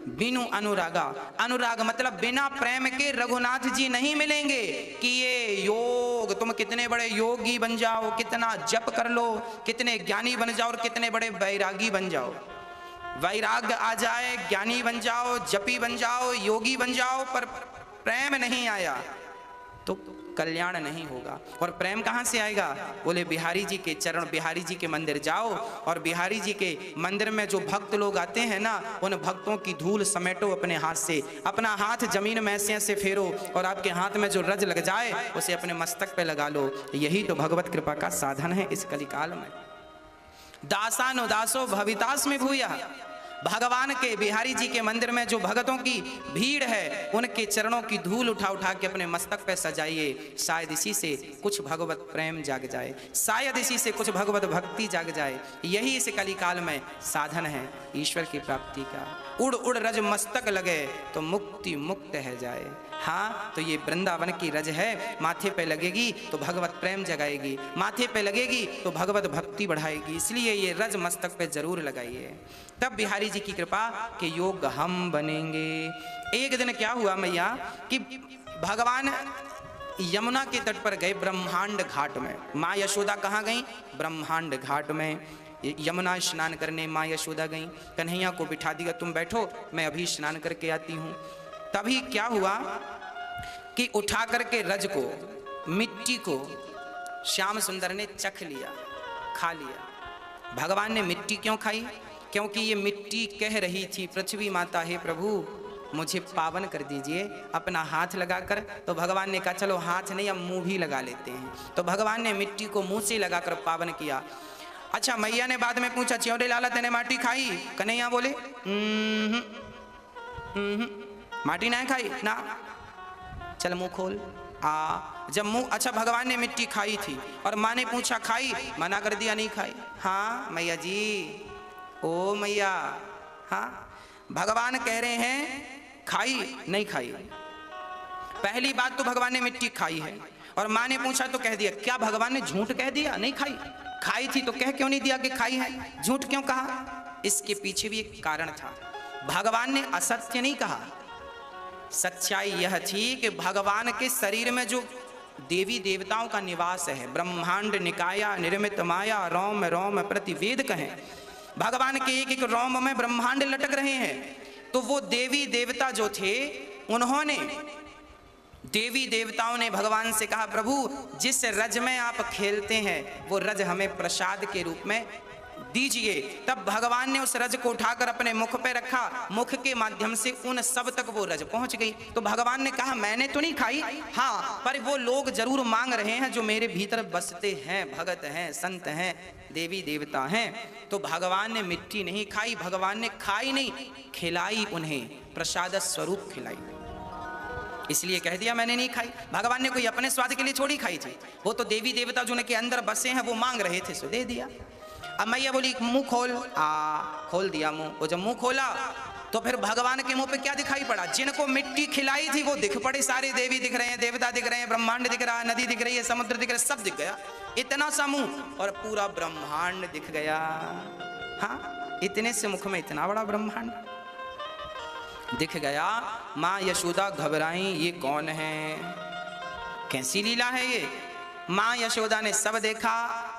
बिनु अनुरागा, अनुराग मतलब बिना प्रेम के रघुनाथ जी नहीं मिलेंगे। किए योग, तुम कितने बड़े योगी बन जाओ, कितना जप कर लो, कितने ज्ञानी बन जाओ और कितने बड़े वैरागी बन जाओ, वैराग्य आ जाए, ज्ञानी बन जाओ, जपी बन जाओ, योगी बन जाओ, पर प्रेम नहीं आया तो कल्याण नहीं होगा। और प्रेम कहाँ से आएगा? बोले बिहारी जी के चरण, बिहारी जी के मंदिर जाओ और बिहारी जी के मंदिर में जो भक्त लोग आते हैं ना, उन भक्तों की धूल समेटो अपने हाथ से, अपना हाथ जमीन में ऐसे फेरो और आपके हाथ में जो रज लग जाए उसे अपने मस्तक पे लगा लो। यही तो भगवत कृपा का साधन है इस कलिकाल में। दासानुदासो भवितास में भूया, भगवान के बिहारी जी के मंदिर में जो भगतों की भीड़ है उनके चरणों की धूल उठा उठा के अपने मस्तक पे सजाइए। शायद इसी से कुछ भगवत प्रेम जाग जाए, शायद इसी से कुछ भगवत भक्ति जाग जाए। यही इस कलिकाल में साधन है ईश्वर की प्राप्ति का। उड़ उड़ रज मस्तक लगे तो मुक्ति मुक्त है जाए। हाँ, तो ये वृंदावन की रज है, माथे पे लगेगी तो भगवत प्रेम जगाएगी, माथे पे लगेगी तो भगवत भक्ति बढ़ाएगी। इसलिए ये रज मस्तक पे जरूर लगाइए, तब बिहारी जी की कृपा के योग हम बनेंगे। एक दिन क्या हुआ मैया कि भगवान यमुना के तट पर गए, ब्रह्मांड घाट में। माँ यशोदा कहाँ गई? ब्रह्मांड घाट में यमुना स्नान करने माँ यशोदा गई। कन्हैया को बिठा दिया, तुम बैठो मैं अभी स्नान करके आती हूँ। तभी क्या हुआ कि उठा करके रज को, मिट्टी को श्याम सुंदर ने चख लिया, खा लिया। भगवान ने मिट्टी क्यों खाई? क्योंकि ये मिट्टी कह रही थी, पृथ्वी माता हे प्रभु मुझे पावन कर दीजिए अपना हाथ लगाकर। तो भगवान ने कहा चलो हाथ नहीं, अब मुंह भी लगा लेते हैं। तो भगवान ने मिट्टी को मुंह से लगाकर पावन किया। अच्छा, मैया ने बाद में पूछा, च्योरे लाला तेने माटी खाई? कन्हैया बोले माटी ना खाई ना। चल मुंह खोल। जब मुंह, अच्छा भगवान ने मिट्टी खाई थी और माँ ने पूछा खाई, मना कर दिया नहीं खाई। हाँ मैया जी, ओ मैया, हाँ भगवान कह रहे हैं खाई नहीं खाई। पहली बात तो भगवान ने मिट्टी खाई है और माँ ने पूछा तो कह दिया। क्या भगवान ने झूठ कह दिया नहीं खाई? खाई थी तो कह क्यों नहीं दिया कि खाई है? झूठ क्यों कहा? इसके पीछे भी एक कारण था। भगवान ने असत्य नहीं कहा। सच्चाई यह थी कि भगवान के शरीर में जो देवी देवताओं का निवास है, ब्रह्मांड निकाया निर्मित माया रोम रोम प्रतिवेद कहें, भगवान के एक एक रोम में ब्रह्मांड लटक रहे हैं। तो वो देवी देवता जो थे, उन्होंने देवी देवताओं ने भगवान से कहा प्रभु जिस रज में आप खेलते हैं वो रज हमें प्रसाद के रूप में दीजिए। तब भगवान ने उस रज को उठाकर अपने मुख पे रखा, मुख के माध्यम से उन सब तक वो रज पहुंच गई। तो भगवान ने कहा मैंने तो नहीं खाई, हाँ पर वो लोग जरूर मांग रहे हैं जो मेरे भीतर बसते हैं, भगत हैं, संत हैं, देवी देवता हैं। तो भगवान ने मिट्टी नहीं खाई, भगवान ने खाई नहीं, खिलाई, उन्हें प्रसाद स्वरूप खिलाई। इसलिए कह दिया मैंने नहीं खाई। भगवान ने कोई अपने स्वाद के लिए छोड़ी खाई थी, वो तो देवी देवता जो उनके अंदर बसे हैं वो मांग रहे थे, सो दे दिया। अब मैया बोली मुंह खोल, खोल दिया मुंह। वो जब मुंह खोला तो फिर भगवान के मुंह पे क्या दिखाई पड़ा? जिनको मिट्टी खिलाई थी वो दिख पड़े, सारे देवी दिख रहे हैं, देवता दिख रहे हैं, ब्रह्मांड दिख रहा है, नदी दिख रही है, समुद्र दिख रहा है, सब दिख गया। इतना सा मुंह और पूरा ब्रह्मांड दिख गया। हाँ, इतने से मुख में इतना बड़ा ब्रह्मांड दिख गया। माँ यशोदा घबराई, ये कौन है, कैसी लीला है ये? माँ यशोदा ने सब देखा,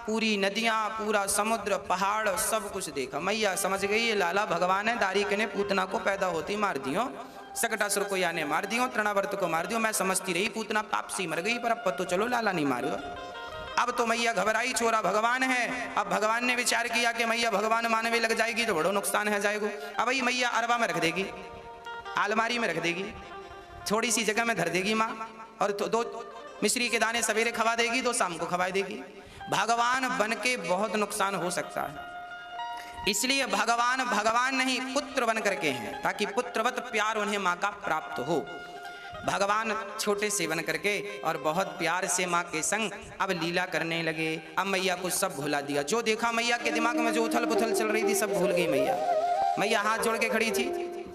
पूरी नदियाँ, पूरा समुद्र, पहाड़, सब कुछ देखा। मैया समझ गई ये लाला भगवान है, दारिक ने पूतना को पैदा होती मार दियो, सकटासुर को याने मार दियो, तृणावर्त को मार दियो। मैं समझती रही पूतना पाप से मर गई, पर अब पतो चलो लाला नहीं मारो। अब तो मैया घबराई, छोरा भगवान है। अब भगवान ने विचार किया कि मैया भगवान मानवे लग जाएगी तो बड़ो नुकसान है जाएगा। अब भाई मैया अरबा में रख देगी, अलमारी में रख देगी, थोड़ी सी जगह में धर देगी माँ, और तो 2 मिश्री के दाने सवेरे खवा देगी, 2 शाम को खवा देगी। भगवान बन के बहुत नुकसान हो सकता है। इसलिए भगवान भगवान नहीं पुत्र बन करके हैं, ताकि पुत्रवत प्यार उन्हें माँ का प्राप्त हो। भगवान छोटे से बन करके और बहुत प्यार से माँ के संग अब लीला करने लगे। अब मैया को सब भुला दिया, जो देखा मैया के दिमाग में जो उथल पुथल चल रही थी सब भूल गई मैया। मैया हाथ जोड़ के खड़ी थी।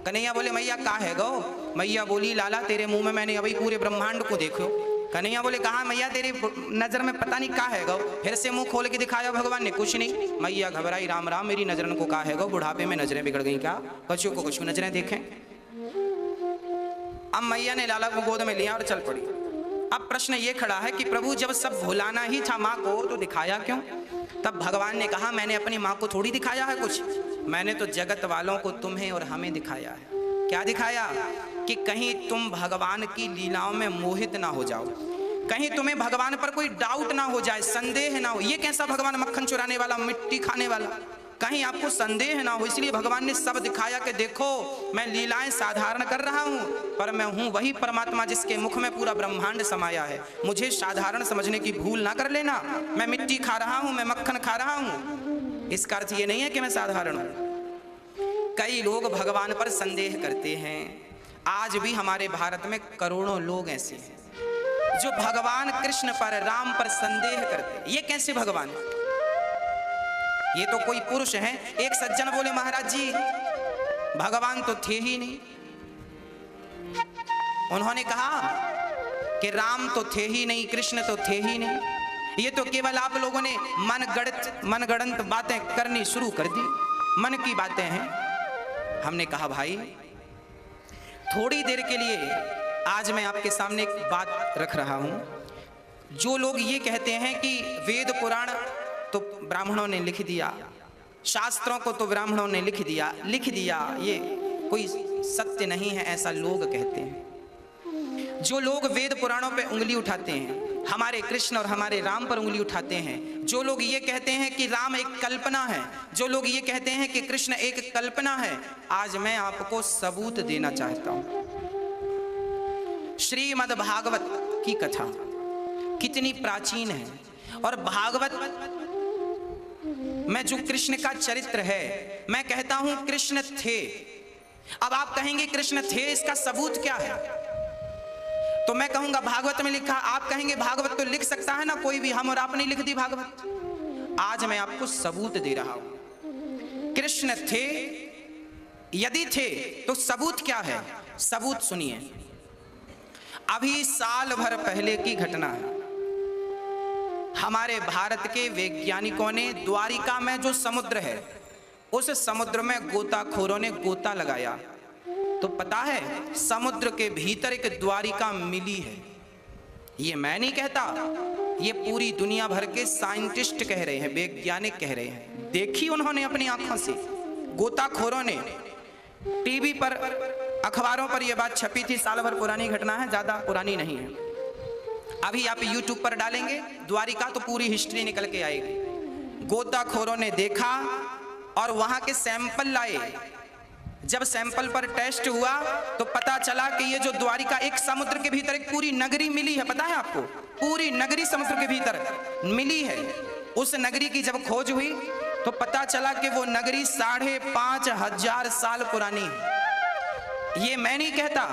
कन्हैया बोले मैया का है गो? मैया बोली लाला तेरे मुंह में मैंने अभी पूरे ब्रह्मांड को देखो। कन्हैया बोले कहा मैया तेरी नजर में पता नहीं का है गो? फिर से मुंह खोल के दिखाया भगवान ने, कुछ नहीं। मैया घबराई, राम राम मेरी नजरन को का है गो? बुढ़ापे में नजरें बिगड़ गई क्या? कछु को कुछ नजरें देखें। अब मैया ने लाला को गोद में लिया और चल पड़ी। अब प्रश्न ये खड़ा है कि प्रभु जब सब भुलाना ही था माँ को तो दिखाया क्यों? तब भगवान ने कहा मैंने अपनी माँ को थोड़ी दिखाया है कुछ, मैंने तो जगत वालों को, तुम्हें और हमें दिखाया है। क्या दिखाया? कि कहीं तुम भगवान की लीलाओं में मोहित ना हो जाओ, कहीं तुम्हें भगवान पर कोई डाउट ना हो जाए, संदेह ना हो। ये कैसा भगवान मक्खन चुराने वाला, मिट्टी खाने वाला, कहीं आपको संदेह ना हो। इसलिए भगवान ने सब दिखाया कि देखो मैं लीलाएं साधारण कर रहा हूं, पर मैं हूं वही परमात्मा जिसके मुख में पूरा ब्रह्मांड समाया है। मुझे साधारण समझने की भूल ना कर लेना। मैं मिट्टी खा रहा हूं, मैं मक्खन खा रहा हूं, इसका अर्थ ये नहीं है कि मैं साधारण हूं। कई लोग भगवान पर संदेह करते हैं। आज भी हमारे भारत में करोड़ों लोग ऐसे हैं जो भगवान कृष्ण पर, राम पर संदेह करते हैं। ये कैसे भगवान? ये तो कोई पुरुष है। एक सज्जन बोले महाराज जी भगवान तो थे ही नहीं। उन्होंने कहा कि राम तो थे ही नहीं, कृष्ण तो थे ही नहीं, ये तो केवल आप लोगों ने मनगढ़ंत बातें करनी शुरू कर दी, मन की बातें हैं। हमने कहा भाई थोड़ी देर के लिए आज मैं आपके सामने एक बात रख रहा हूं। जो लोग ये कहते हैं कि वेद पुराण तो ब्राह्मणों ने लिख दिया, शास्त्रों को तो ब्राह्मणों ने लिख दिया, ये कोई सत्य नहीं है, ऐसा लोग कहते हैं। जो लोग वेद पुराणों पे उंगली उठाते हैं, हमारे कृष्ण और हमारे राम पर उंगली उठाते हैं, जो लोग ये कहते हैं कि राम एक कल्पना है, जो लोग ये कहते हैं कि कृष्ण एक कल्पना है, आज मैं आपको सबूत देना चाहता हूं। श्रीमद् भागवत की कथा कितनी प्राचीन है, और भागवत में जो कृष्ण का चरित्र है, मैं कहता हूं कृष्ण थे। अब आप कहेंगे कृष्ण थे, इसका सबूत क्या है? तो मैं कहूंगा भागवत में लिखा, आप कहेंगे भागवत तो लिख सकता है ना कोई भी, हम और आप नहीं लिख दी भागवत। आज मैं आपको सबूत दे रहा हूं। कृष्ण थे, यदि थे तो सबूत क्या है? सबूत सुनिए। अभी साल भर पहले की घटना है। हमारे भारत के वैज्ञानिकों ने द्वारिका में जो समुद्र है, उस समुद्र में गोताखोरों ने गोता लगाया, तो पता है समुद्र के भीतर एक द्वारिका मिली है। ये मैं नहीं कहता, ये पूरी दुनिया भर के साइंटिस्ट कह रहे हैं, वैज्ञानिक कह रहे हैं। देखी उन्होंने अपनी आंखों से, गोताखोरों ने। टीवी पर, अखबारों पर यह बात छपी थी, साल भर पुरानी घटना है, ज्यादा पुरानी नहीं है। अभी आप यूट्यूब पर डालेंगे द्वारिका तो पूरी हिस्ट्री निकल के आएगी। गोताखोरों ने देखा और वहां के सैंपल लाए। जब सैंपल पर टेस्ट हुआ तो पता चला कि ये जो द्वारिका, एक समुद्र के भीतर एक पूरी नगरी मिली है। पता है आपको, पूरी नगरी समुद्र के भीतर मिली है। उस नगरी की जब खोज हुई तो पता चला कि वो नगरी 5,500 साल पुरानी है। ये मैं नहीं कहता,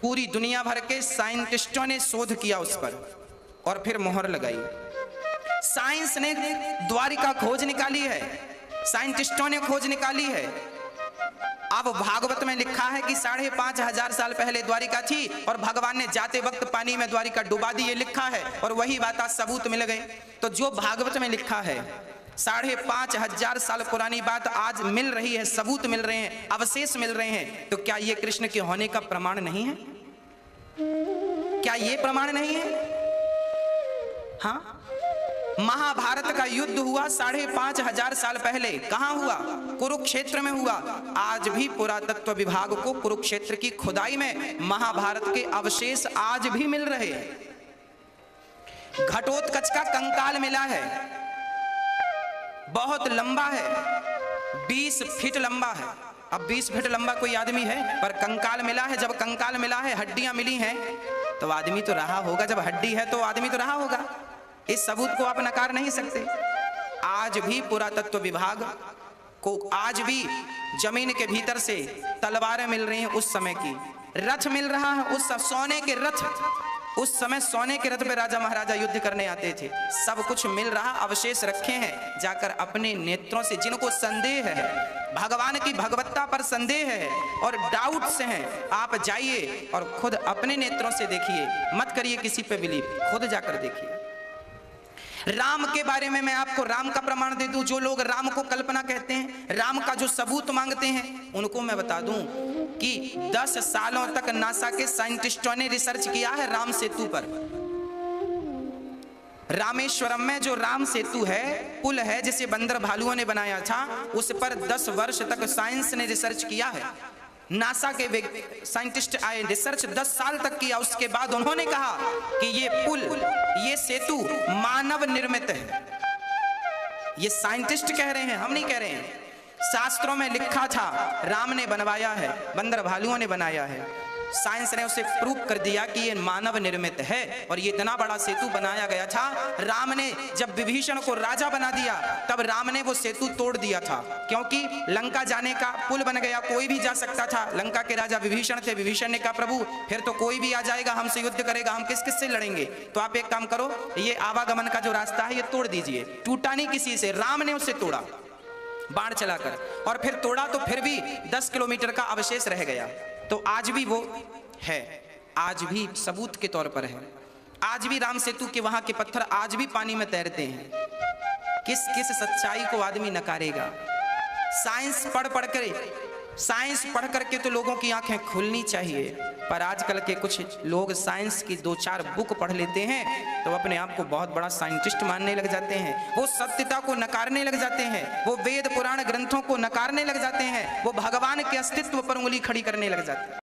पूरी दुनिया भर के साइंटिस्टों ने शोध किया उस पर और फिर मोहर लगाई। साइंस ने द्वारिका खोज निकाली है, साइंटिस्टों ने खोज निकाली है। अब भागवत में लिखा है कि 5,500 साल पहले द्वारिका थी और भगवान ने जाते वक्त पानी में द्वारिका डुबा दी, ये लिखा है। और वही बात आज सबूत मिल गए। तो जो भागवत में लिखा है 5,500 साल पुरानी बात आज मिल रही है, सबूत मिल रहे हैं, अवशेष मिल रहे हैं, तो क्या ये कृष्ण के होने का प्रमाण नहीं है? क्या ये प्रमाण नहीं है? हाँ, महाभारत का युद्ध हुआ 5,500 साल पहले। कहां हुआ? कुरुक्षेत्र में हुआ। आज भी पुरातत्व विभाग को कुरुक्षेत्र की खुदाई में महाभारत के अवशेष आज भी मिल रहे हैं। घटोत्कच का कंकाल मिला है, बहुत लंबा है, 20 फीट लंबा है। अब 20 फीट लंबा कोई आदमी है, पर कंकाल मिला है। जब कंकाल मिला है, हड्डियां मिली हैं, तो आदमी तो रहा होगा। जब हड्डी है तो आदमी तो रहा होगा। इस सबूत को आप नकार नहीं सकते। आज भी पुरातत्व विभाग को, आज भी जमीन के भीतर से तलवारें मिल रही हैं उस समय की, रथ मिल रहा है उस सोने के रथ। उस समय सोने के रथ पे राजा महाराजा युद्ध करने आते थे। सब कुछ मिल रहा, अवशेष रखे हैं। जाकर अपने नेत्रों से, जिनको संदेह है, भगवान की भगवत्ता पर संदेह है और डाउट से हैं, आप जाइए और खुद अपने नेत्रों से देखिए, मत करिए किसी पे बिलीव, खुद जाकर देखिए। राम के बारे में मैं आपको राम का प्रमाण दे दूं। जो लोग राम को कल्पना कहते हैं, राम का जो सबूत मांगते हैं, उनको मैं बता दूं कि 10 सालों तक नासा के साइंटिस्टों ने रिसर्च किया है राम सेतु पर। रामेश्वरम में जो राम सेतु है, पुल है, जिसे बंदर भालुओं ने बनाया था, उस पर 10 वर्ष तक साइंस ने रिसर्च किया है। नासा के साइंटिस्ट आए, रिसर्च 10 साल तक किया। उसके बाद उन्होंने कहा कि ये पुल, ये सेतु मानव निर्मित है। ये साइंटिस्ट कह रहे हैं, हम नहीं कह रहे हैं। शास्त्रों में लिखा था राम ने बनवाया है, बंदर भालुओं ने बनाया है। साइंस ने उसे प्रूव कर दिया कि ये मानव निर्मित है। और ये इतना बड़ा सेतु बनाया गया था। राम ने जब विभीषण को राजा बना दिया, तब राम ने वो सेतु तोड़ दिया था, क्योंकि लंका जाने का पुल बन गया, कोई भी जा सकता था। लंका के राजा विभीषण थे। विभीषण ने कहा प्रभु फिर तो कोई भी आ जाएगा, हमसे युद्ध करेगा, हम किस किस से लड़ेंगे? तो आप एक काम करो, ये आवागमन का जो रास्ता है ये तोड़ दीजिए। टूटा नहीं किसी से, राम ने उसे तोड़ा बाण चलाकर, और फिर तोड़ा तो फिर भी 10 किलोमीटर का अवशेष रह गया। तो आज भी वो है, आज भी सबूत के तौर पर है। आज भी राम सेतु के वहां के पत्थर आज भी पानी में तैरते हैं। किस किस सच्चाई को आदमी नकारेगा? साइंस पढ़ करके तो लोगों की आंखें खुलनी चाहिए। पर आजकल के कुछ लोग साइंस की 2-4 बुक पढ़ लेते हैं तो अपने आप को बहुत बड़ा साइंटिस्ट मानने लग जाते हैं। वो सत्यता को नकारने लग जाते हैं, वो वेद पुराण ग्रंथों को नकारने लग जाते हैं, वो भगवान के अस्तित्व पर उंगली खड़ी करने लग जाते हैं।